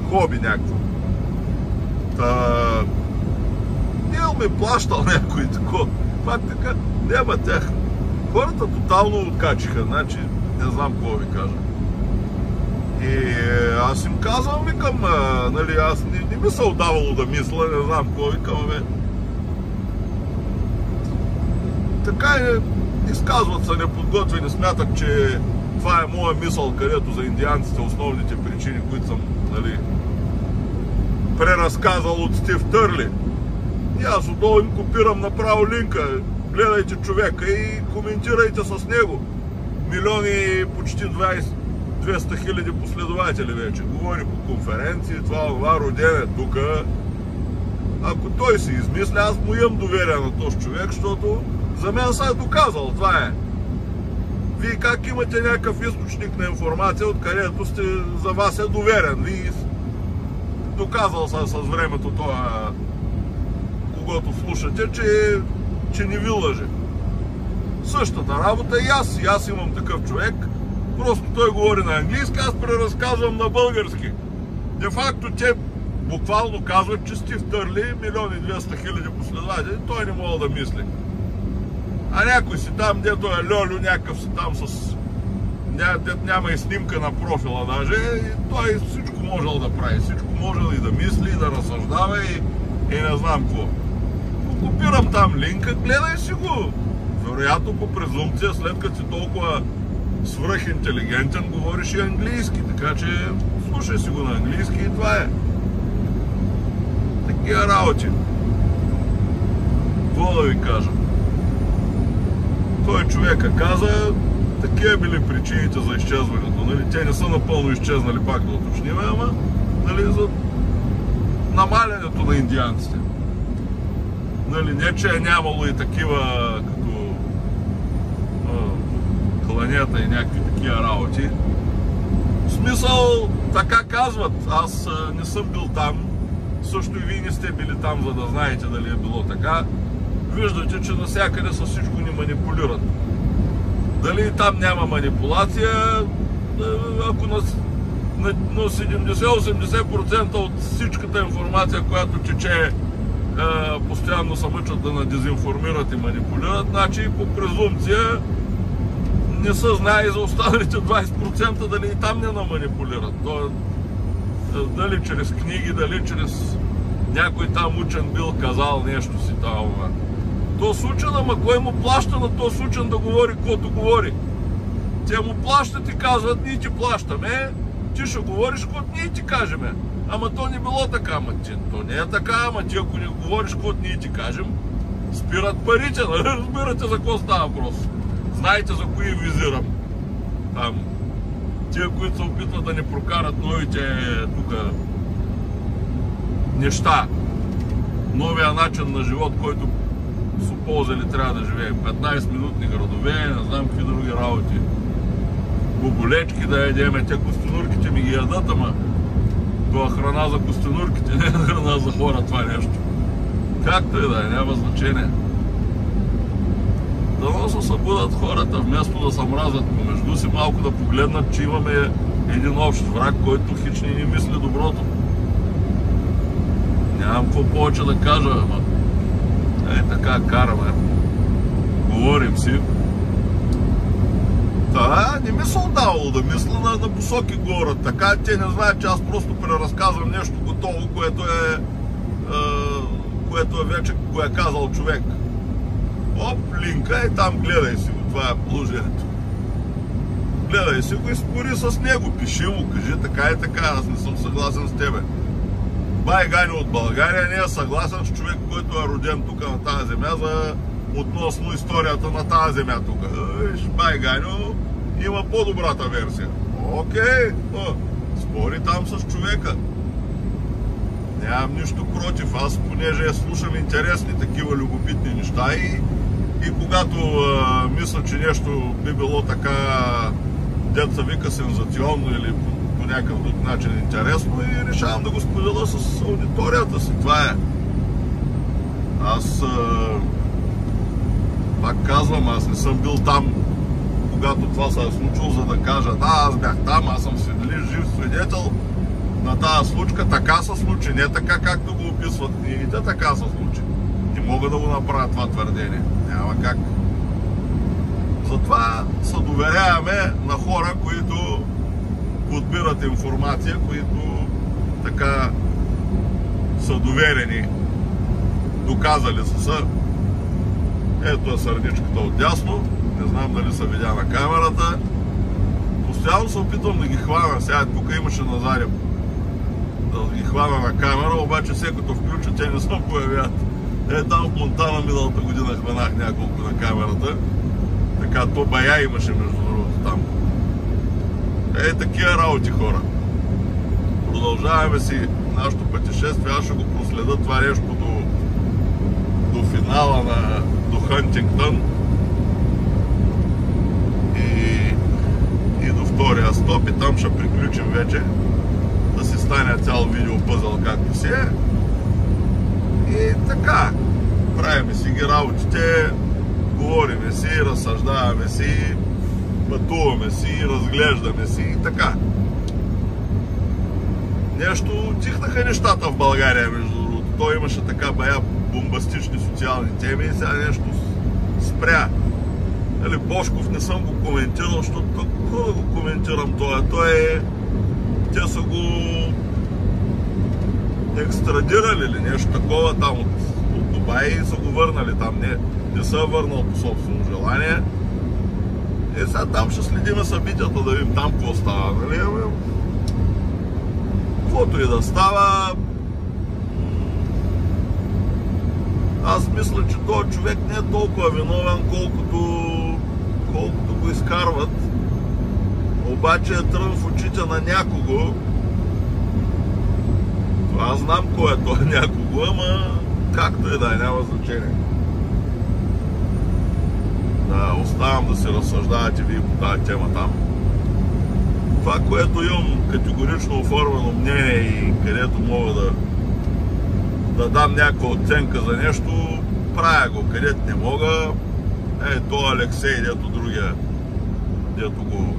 хоби някакво. Нямам ми плащал някой такова. Пак така, няма тях. Хората тотално откачиха, значи не знам какво ви кажа. И аз им казвам, викам, нали, аз не ми се отдавало да мисля, не знам какво, викам, бе. Така изказват се неподготвени, смятат, че това е моя мисъл, където за индианците основните причини, които съм, нали, преразказал от Стив Търли. И аз отдолу им копирам направо линка. Гледайте човека и коментирайте с него. Милиони, почти 200 хиляди последователи вече. Говори по конференции, това роден е тук. Ако той си измисля, аз му имам доверие на този човек, защото за мен се е доказал. Това е. Вие как имате някакъв източник на информация, откъдето за вас е доверен. Вие доказал се с времето това, когато слушате, че не ви лъже. Същата работа и аз имам такъв човек, просто той говори на английски, аз преразказвам на български. Де факто те буквално казват, че Стив Търли, 1,2 хиляди последователи, той не мога да мисли. А някой си там, дето е льолю, някакъв си там с... няма и снимка на профила даже, и той всичко можел да прави, всичко можел и да мисли, и да разсъждава и не знам какво. Копирам там линка, гледай си го. Вероятно по презумпция, след като си толкова свръхинтелигентен, говориш и английски, така че слушай си го на английски и това е. Такива работи. Какво да ви кажа? Той човека каза, такива били причините за изчезването. Нали? Те не са напълно изчезнали, пак да уточним, ама нали, за намалянето на индианците. Нали, не, че е нямало и такива като кланета и някакви такива работи. В смисъл, така казват. Аз не съм бил там. Също и вие не сте били там, за да знаете дали е било така. Виждате, че навсякъде с всичко ни манипулират. Дали там няма манипулация, ако на 70-80% от всичката информация, която тече, постоянно се мъчат да надезинформират и манипулират, значи по презумпция не се знае и за останалите 20% дали и там не наманипулират. Дали чрез книги, дали чрез някой там учен бил казал нещо си това. Този учен, ама кой му плаща на този учен да говори каквото говори? Те му плащат и казват, ние ти плащаме, ти ще говориш каквото ние ти кажеме. Ама то не било така, то не е така, ама ти ако не говориш каквото ние ти кажем, спират парите, нали? Разбирате за какво става въпрос. Знаете за кои визирам. Там, тия, които се опитват да не прокарат новите тук неща, новия начин на живот, който с ползали трябва да живеем. 15-минутни градове, не знам какви други работи. Боболечки да ядеме, те костенурките ми ги ядат, ама това храна за костенурките, не е храна за хора това нещо. Както и да е, няма значение. Дано се събудат хората, вместо да се мразят помежду си, малко да погледнат, че имаме един общ враг, който хич ни мисли доброто. Нямам какво повече да кажа, ама така караме. Говорим си. Да, не ми се отдавало да мисля на посоки говорят. Така те не знаят, че аз просто преразказвам нещо готово, което вече го е казал човек. Оп, линка и там гледай си го, това е положението. Гледай си го и спори с него, пиши му, кажи така и така, аз не съм съгласен с тебе. Бай Ганьо от България не е съгласен с човек, който е роден тук на тази земя, относно историята на тази земя тук. Бай Ганьо има по-добрата версия. Окей, спори там с човека. Нямам нищо против. Аз понеже слушам интересни такива любопитни неща и когато мисля, че нещо би било така, деца вика, сензационно или по някакъв друг начин интересно, и решавам да го споделя с аудиторията си. Това е. Аз пак казвам, аз не съм бил там, когато това се е случило, за да кажа, да, аз бях там, аз съм жив свидетел на тази случка. Така се случи, не така както го описват книгите, така се случи. Не мога да го направя това твърдение. Няма как. Затова се доверяваме на хора, които подбират информация, които така са доверени, доказали са. Ето е сърничката отдясно, не знам дали се видя на камерата. Постоянно се опитвам да ги хвана. Сега тук имаше назади да ги хвана на камера, обаче всеки като включа, те не се появяват. Там в Монтана миналата година хванах няколко на камерата. Така, то бая имаше между другото там. Такива работи, хора. Продължаваме си нашето пътешествие. Аз ще го проследа това нещо до финала до Хантингтън и до втория стоп, и там ще приключим вече, да си стане цял видеопъзъл както си е. И така, правиме си ги работите, говориме си, разсъждаваме си, пътуваме си, разглеждаме си и така. Нещо утихнаха нещата в България, между другото. Той имаше така бая бомбастични социални теми и сега нещо спря. Бошков не съм го коментирал, защото какво да го коментирам това? Те са го екстрадирали или нещо такова там от Дубай и са го върнали там. Не са върнал по собствено желание. И сега там ще следиме събитията, да видим там какво става. Нали? Каквото и да става, аз мисля, че този човек не е толкова виновен, колкото го изкарват. Обаче е трън в очите на някого. Аз знам кой е той някого, ама както и да е, няма значение. Да, оставам да се разсъждавате вие по тази тема там. Това, което имам категорично оформено мнение и където мога да дам някаква оценка за нещо, правя го. Където не мога, то Алексей, дето другия, дето го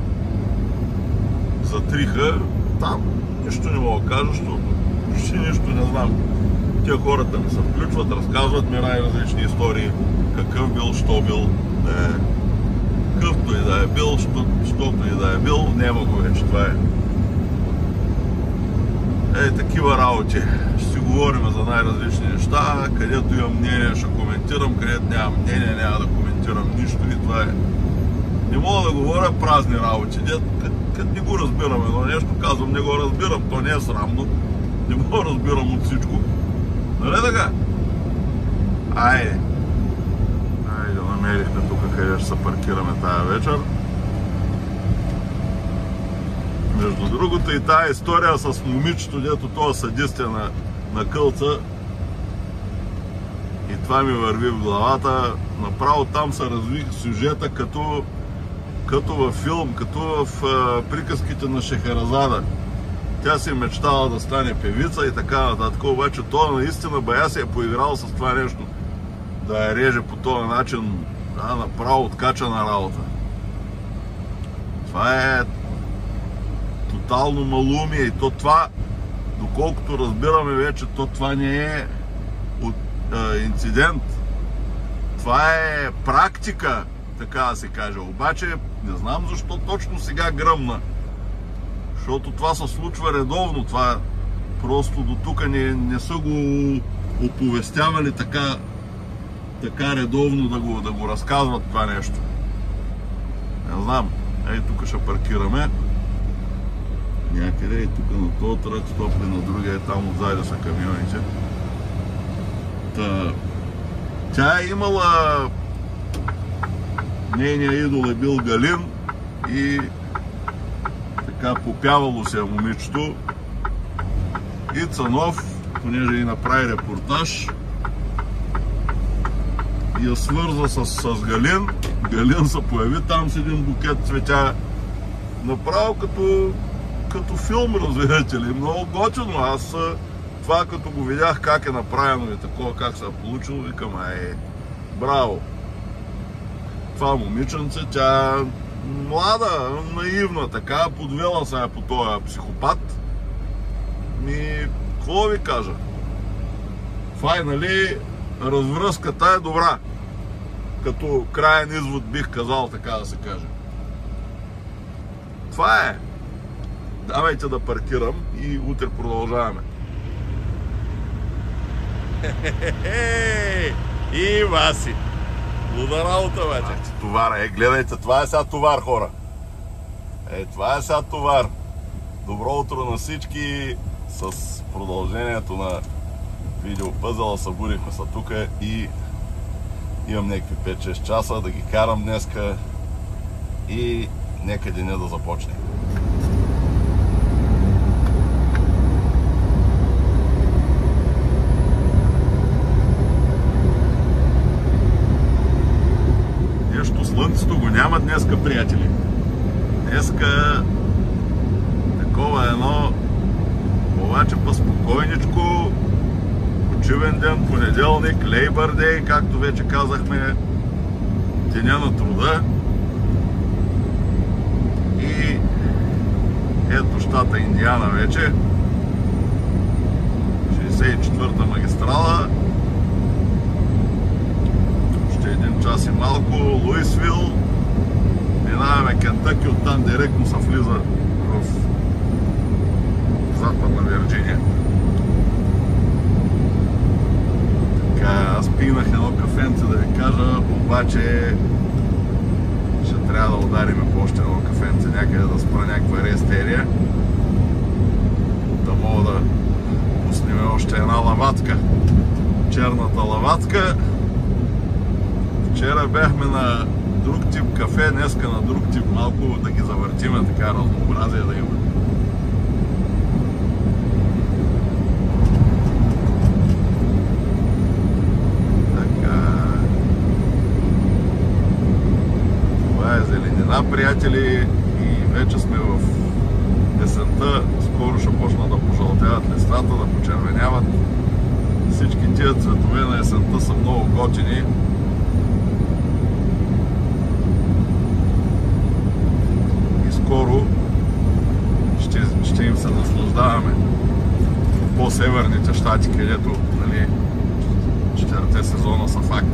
затриха, там нищо не мога да кажа, защото почти нищо не знам. Тия хората ми се включват, разказват ми най-различни истории, какъв бил, що бил, какъвто и да е бил, щото и да е бил, няма го вече, това е. Такива работи. Ще си говорим за най-различни неща, където имам мнение ще коментирам, където нямам мнение няма да коментирам нищо и това е. Не мога да говоря празни работи, като не го разбирам едно нещо, казвам не го разбирам, то не е срамно, не го разбирам от всичко. Нали така? Айде намерихме тук къде ще се паркираме тая вечер. Между другото и тая история с момичето, дето това садисте на кълца, и това ми върви в главата. Направо там се разви сюжета като във филм, като в приказките на Шехерезада. Тя си мечтала да стане певица и така нататък, обаче той наистина бая се е поиграл с това нещо. Да я реже по този начин, направо откачана работа. Това е тотално малумие и то това, доколкото разбираме вече, то това не е инцидент. Това е практика, така да се каже. Обаче не знам защо точно сега гръмна. Защото това се случва редовно. Това просто до тук не са го оповестявали така редовно да го разказват това нещо. Не знам. Тук ще паркираме. Някъде и тук на този трък стоп и на другия, там отзади са камионите. Тя е имала... Нейният идол е бил Галин и така попявало се момичето. И Цанов понеже и направи репортаж и я свърза с Галин. Галин се появи там с един букет цветя. Направо като филм, разбирате ли. Много готино. Аз това като го видях как е направено и такова, как се е получило, викам, браво. Това момиченце, тя е млада, наивна, така, подвела се по този психопат. Какво ви кажа? Това е, нали, развръзката е добра. Като краен извод бих казал, така да се каже. Това е. Давайте да паркирам и утре продължаваме. И Васи. Луда работа, вече. Товар, гледайте, това е сега товар, хора. Това е сега товар. Добро утро на всички. С продължението на видеопъзела събудихме се тук и имам някакви 5-6 часа да ги карам днеска и нека деня да започне. Нещо слънцето го няма днеска, приятели. Днеска такова едно, обаче по-спокойничко, почивен ден, понеделник, Labor Day, както вече казахме, деня на труда. И ето щата Индиана вече, 64-та магистрала, още един час и малко, Луисвил, минаваме Кентъки, оттам директно се влиза в Западна Вирджиния. Така, аз пинах едно кафенце да ви кажа, обаче ще трябва да ударим по още едно кафенце, някъде да спра някаква рестерия, да мога да пуснем още една лаватка. Черната лаватка. Вчера бяхме на друг тип кафе, днеска на друг тип, малко да ги завъртиме, така разнообразие да има. Приятели, и вече сме в есента, скоро ще почнат да пожълтяват листата, да почервеняват. Всички тия цветове на есента са много готини. И скоро ще им се наслаждаваме. По-северните щати, където, нали, 4-те сезона са факт.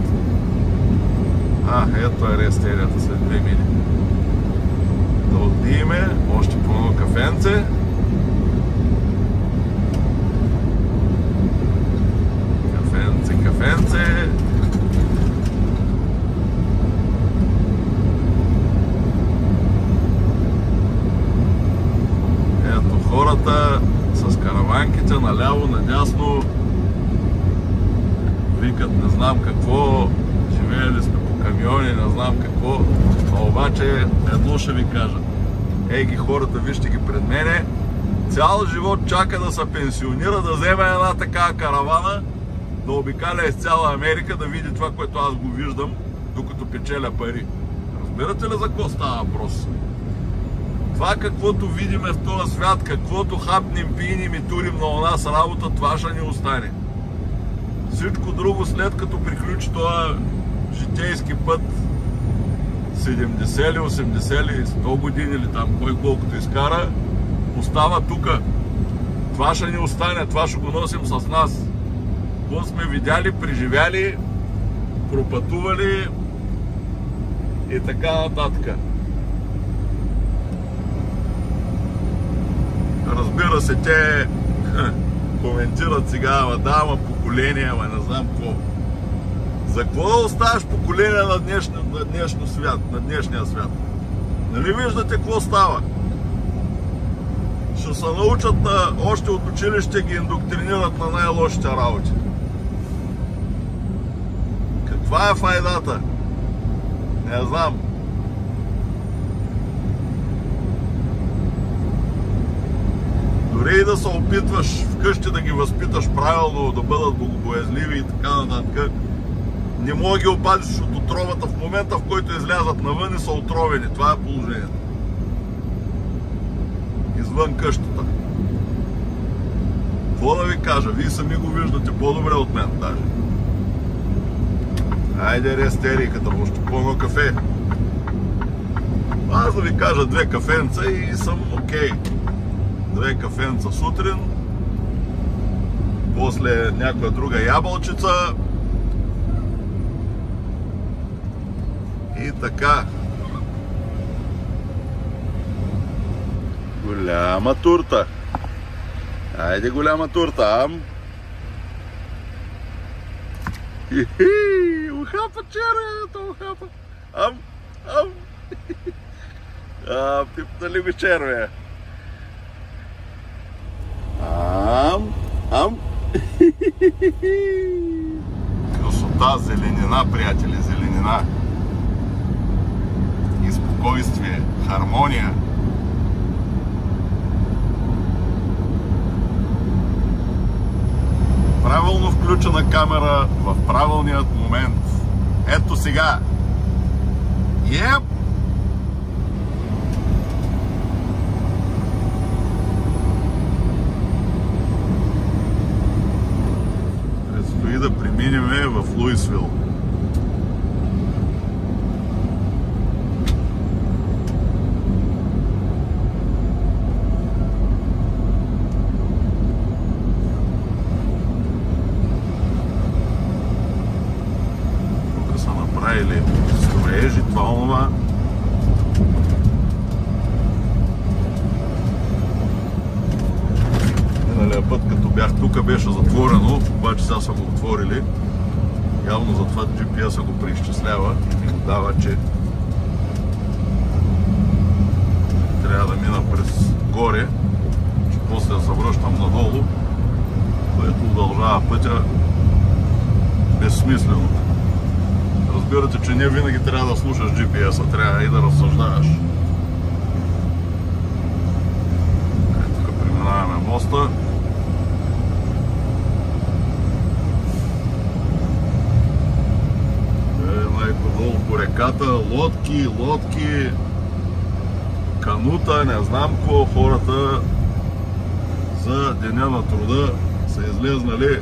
Ето е рестерията след 2 мили. Да отдиме още по едно кафенце. Кафенце. Ето хората с караванките наляво, надясно. Викат не знам какво, живеели сме по камиони, не знам какво. А обаче едно ще ви кажа. Ги хората, вижте ги пред мене. Цял живот чака да се пенсионира, да вземе една такава каравана, да обикаля из цяла Америка, да види това, което аз го виждам, докато печеля пари. Разбирате ли за какво става въпрос? Това, каквото видиме в този свят, каквото хапнем, пинем и турим на нас работа, това ще ни остане. Всичко друго, след като приключи този житейски път, 70 ли, 80 ли, 100 години или там кой колкото изкара, остава тука. Това ще ни остане, това ще го носим с нас. Това сме видяли, преживяли, пропътували и така нататък. Разбира се, те коментират сега, ама поколение, ама не знам какво. За какво да оставаш поколение на днешния свят? Нали виждате какво става? Ще се научат още от училище, ги индоктринират на най-лошите работи. Каква е файдата? Не знам. Дори и да се опитваш вкъщи да ги възпиташ правилно, да бъдат богобоязливи и така нататък, не мога да ги опазиш от отровата в момента, в който излязат навън и са отровени. Това е положението. Извън къщата. Какво да ви кажа? Вие сами го виждате по-добре от мен даже. Айде рестериката, още по-едно кафе. Аз да ви кажа 2 кафенца и съм окей. 2 кафенца сутрин, после някоя друга ябълчица и така. Голяма турта. Айде голяма турта, ам. Хи-хи, ухапа червето, ухапа. Ам. Пипна ли го черве? Красота, зеленина, приятели, зеленина. И спокойствие, хармония. Правилно включена камера в правилният момент. Ето сега. Еп! Предстои да преминеме в Луисвил. Или строежи, това. Миналия път, като бях тук, беше затворено, обаче сега са го отворили. Явно затова GPS-а го преизчислява и ми го дава, че трябва да мина през горе, че после да се връщам надолу, което удължава пътя безсмислено. Разбирате, че не винаги трябва да слушаш GPS-а, трябва и да разсъждаваш. Тук преминаваме моста. Майко долу по реката, лодки, канута, не знам какво. Хората за деня на труда са излезнали.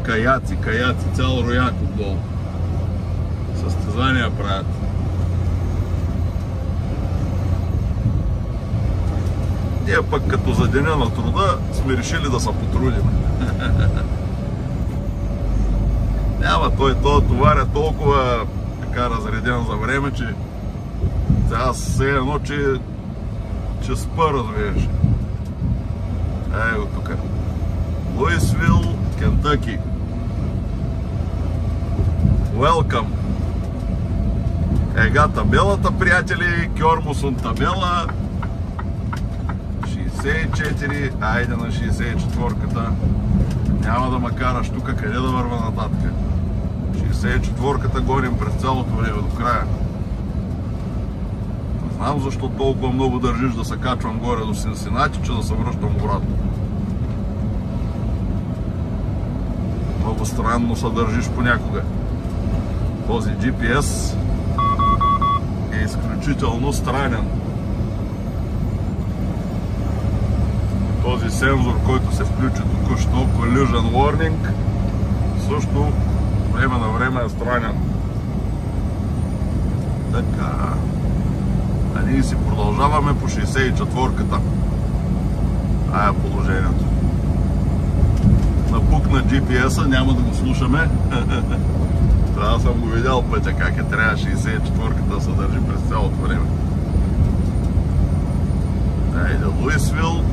Каяци, цял рояк отдолу. Състезания правят. Ние пък като за деня на труда сме решили да се потрудим. Няма, този товар е толкова така разреден за време, че сега все едно, че спа, разбираш. Ей го тук. Луисвил, Кентъки. Welcome! Ега табелата, приятели, Кьормусон табела 64, айде на 64-ката. Няма да ме караш тук, къде да върва нататък. 64-ката гоним през цялото време до края. Не знам защо толкова много държиш да се качвам горе до Синсинати, че да се връщам обратно. Много странно се държиш понякога. Този GPS е изключително странен. Този сензор, който се включи току-що, Collision Warning, също време на време е странен. Така. А ние си продължаваме по 64-ката. Това е положението. Напукна GPS-а, няма да го слушаме. Това съм го видял пътя, как е трябва 64-ката да се държи през цялото време. Айде, Луисвил.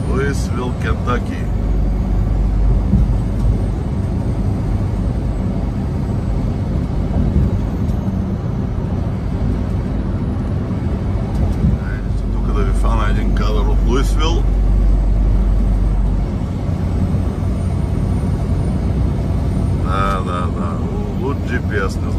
Луисвил, Кентъки. Един кадър от Луисвил. Да. От GPS, не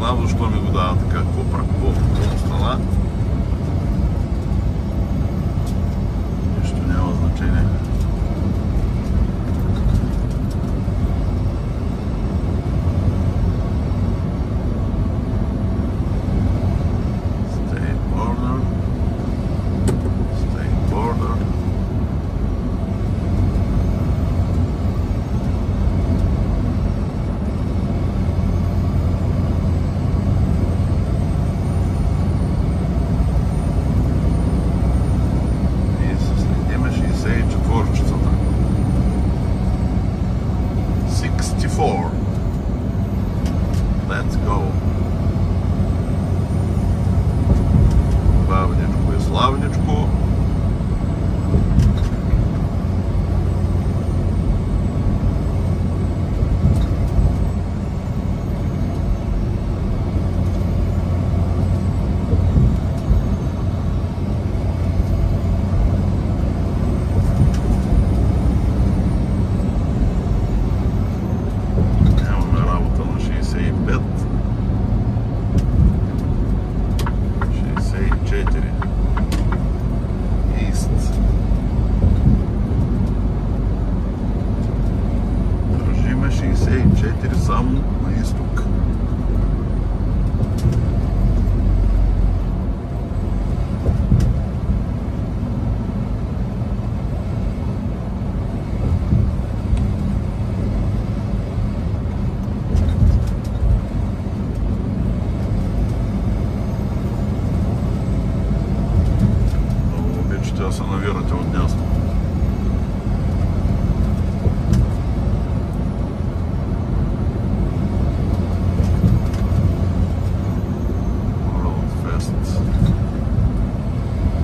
да се навирате от дясно.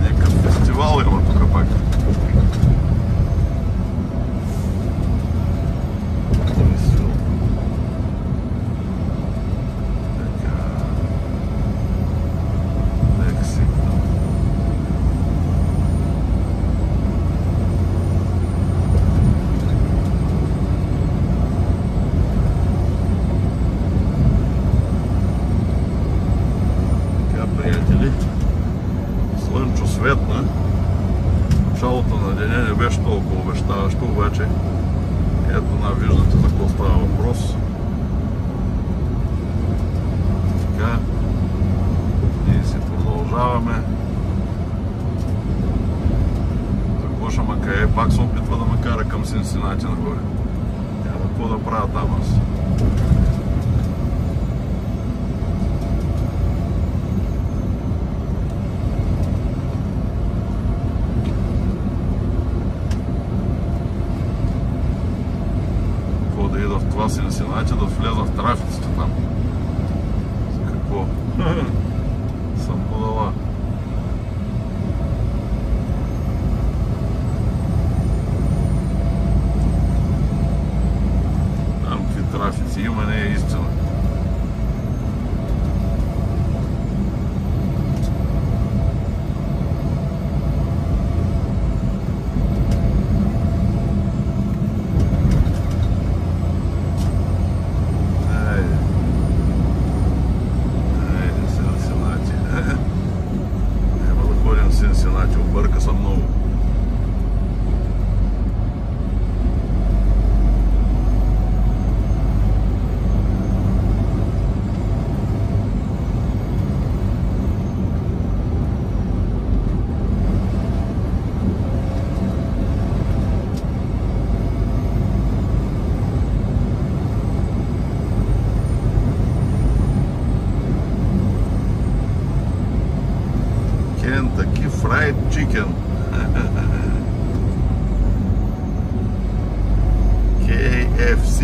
Някакъв фестивал има тук пак. Слънчосветна. Началото на деня не беше толкова обещаващо, обаче ето виждате за какво става въпрос. Така, ние си продължаваме. За Гоша Макае пак се опитва да ме кара към Синсинати нагоре. Няма какво да правя там аз. Да ида в това Синсинати, да влеза в трафиците там. За какво? Съм подала. Там какви трафици има, не е истина. Синсинати, обърка съм много. Kentucky Fried Chicken. KFC.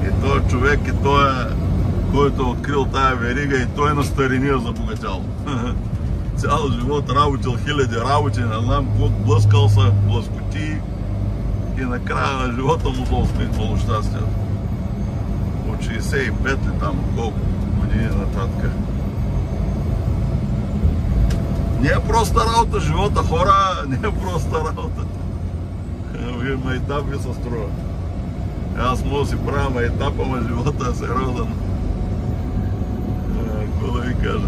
И той човек, и той, който е открил тая верига, и той на стариния забогатял. Цял живот работил хиляди работи, не знам какво, блъскал се, блъскоти и накрая на живота му заоспитвало щастието. От 65 ли там, колко години нататък. Не е проста работа живота, хора, не е проста работа. Вие майтап ви се струва. Аз мога да си правя майтапа, ама живота е сериозен. Какво да ви кажа?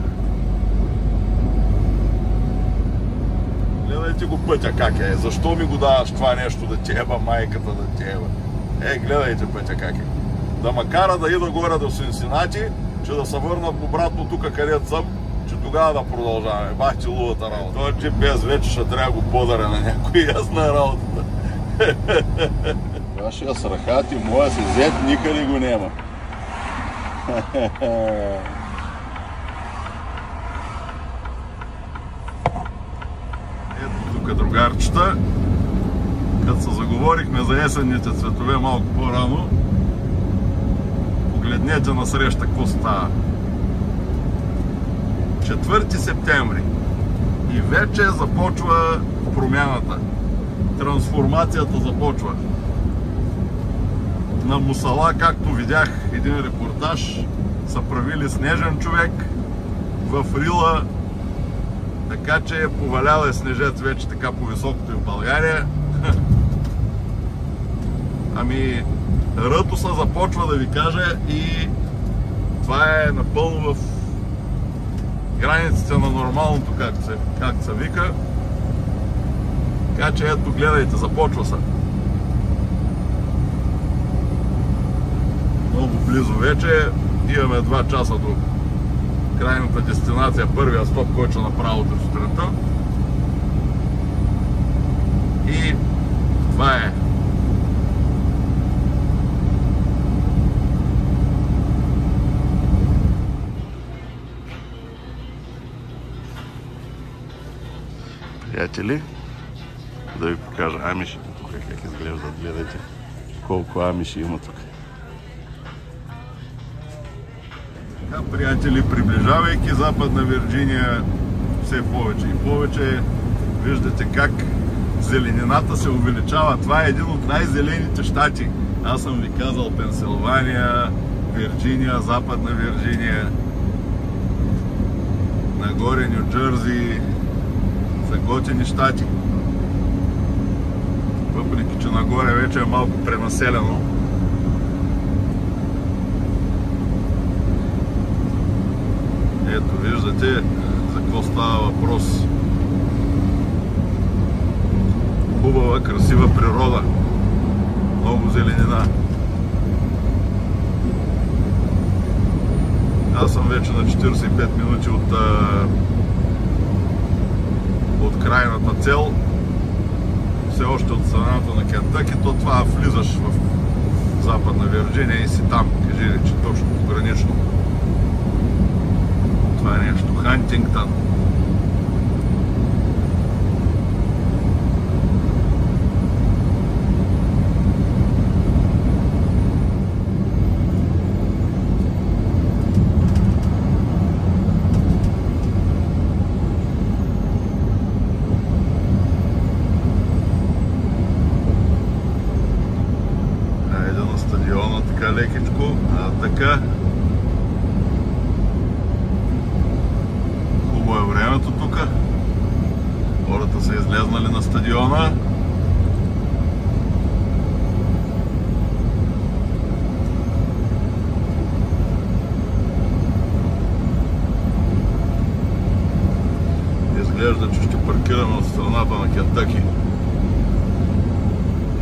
Гледайте го пътя как е. Защо ми го даваш това нещо да теба, майката да теба? Гледайте пътя как е. Да ме кара да ида горе до Синсинати, че да се върна обратно тук, където съм, че тогава да продължаваме. Бах ти лувата работа. Той GPS вече ще трябва да го подаря на някой, ясна работата. Вашия срахат и моя си зет никъде го няма. Ето тук другарчета. Като се заговорихме за есенните цветове малко по-рано, погледнете насреща какво става. 4 септември и вече започва промяната. Трансформацията започва. На Мусала, както видях един репортаж, са правили снежен човек в Рила, така че повалял е снежец вече така по-високото и в България. Ами, Рътоса започва да ви кажа и това е напълно в границите на нормалното, както се вика. Така че ето, гледайте, започва се. Много близо вече. Имаме 2 часа до крайната дестинация, първия стоп, който ще направя утре сутринта. И това е. приятели, да ви покажа амишите тук, как изглеждат. Гледайте колко амиши има тук. Така, приятели, приближавайки Западна Вирджиния все повече и повече, виждате как зеленината се увеличава. Това е един от най-зелените щати. Аз съм ви казал Пенсилвания, Вирджиния, Западна Вирджиния, нагоре Ню Джерси, са готини щати. Въпреки че нагоре вече е малко пренаселено. Ето виждате за какво става въпрос. Хубава, красива природа. Много зеленина. Аз съм вече на 45 минути от крайната цел. Все още от страната на Кентъки. То това влизаш в Западна Вирджиния и си там. Кажи ли, че точно погранично. Това е нещо. Хантингтън. Стадиона, така лекичко, така. Хубаво е времето тук. Хората са излезнали на стадиона. Изглежда, че ще паркираме от страната на Кентъки.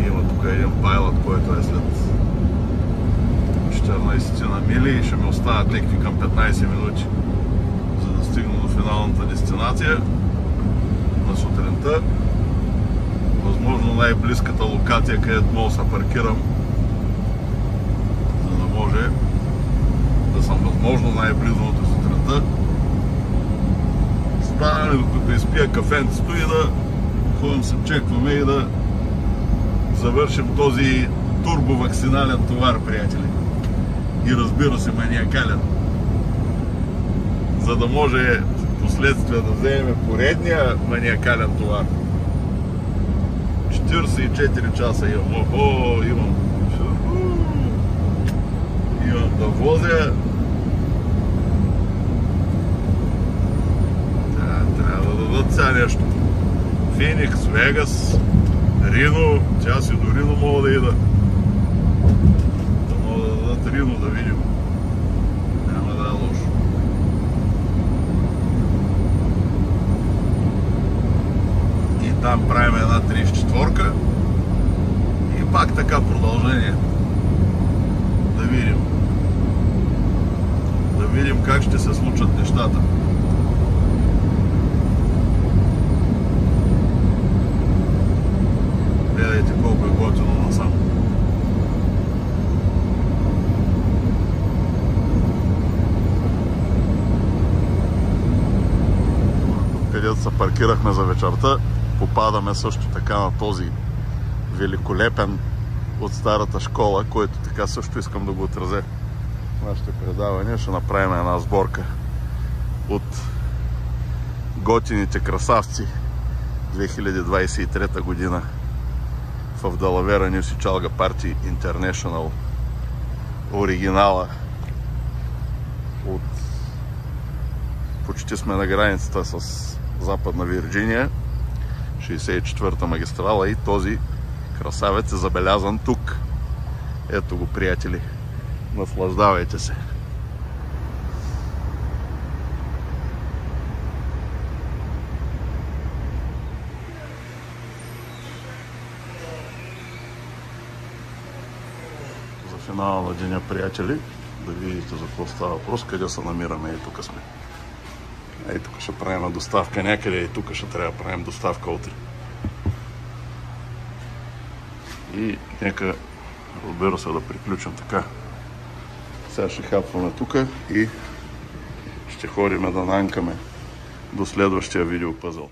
Има тук един пайлът, който е след 14 на мили и ще ми оставят лекви към 15 минути, за да стигна до финалната дестинация на сутринта. Възможно най-близката локация, където мога да се паркирам, за да може да съм възможно най-близо от сутринта. Станали докато изпия кафенцето и да ходим се чекваме и да завършим този турбовакцинален товар, приятели. И разбира се, маниакален. За да може в последствие да вземем поредния маниакален товар. 44 часа имам. Имам да возя. Трябва да дадат сега нещо. Феникс, Вегас, Рино. Тя си до Рино мога да ида. Рино да видим. Няма да е лошо. И там правим една 34-ка. И пак така продължение. Да видим. Да видим как ще се случат нещата. Гледайте колко е готино насам. Където се паркирахме за вечерта, попадаме също така на този великолепен от старата школа, който така също искам да го отразя в нашите предавания. Ще направим една сборка от готините красавци 2023 година в Далавера Нюсичалга Парти International, оригинала. Почти сме на границата с Западна Вирджиния, 64-та магистрала, и този красавец е забелязан тук. Ето го, приятели. Наслаждавайте се. За финала на деня, приятели, да видите за какво става въпрос, къде се намираме. И тук сме. Ей, тук ще правим доставка някъде и тук ще трябва да правим доставка утре. И нека, разбира се, да приключим така. Сега ще хапваме тук и ще ходим да нанкаме до следващия видеопъзъл.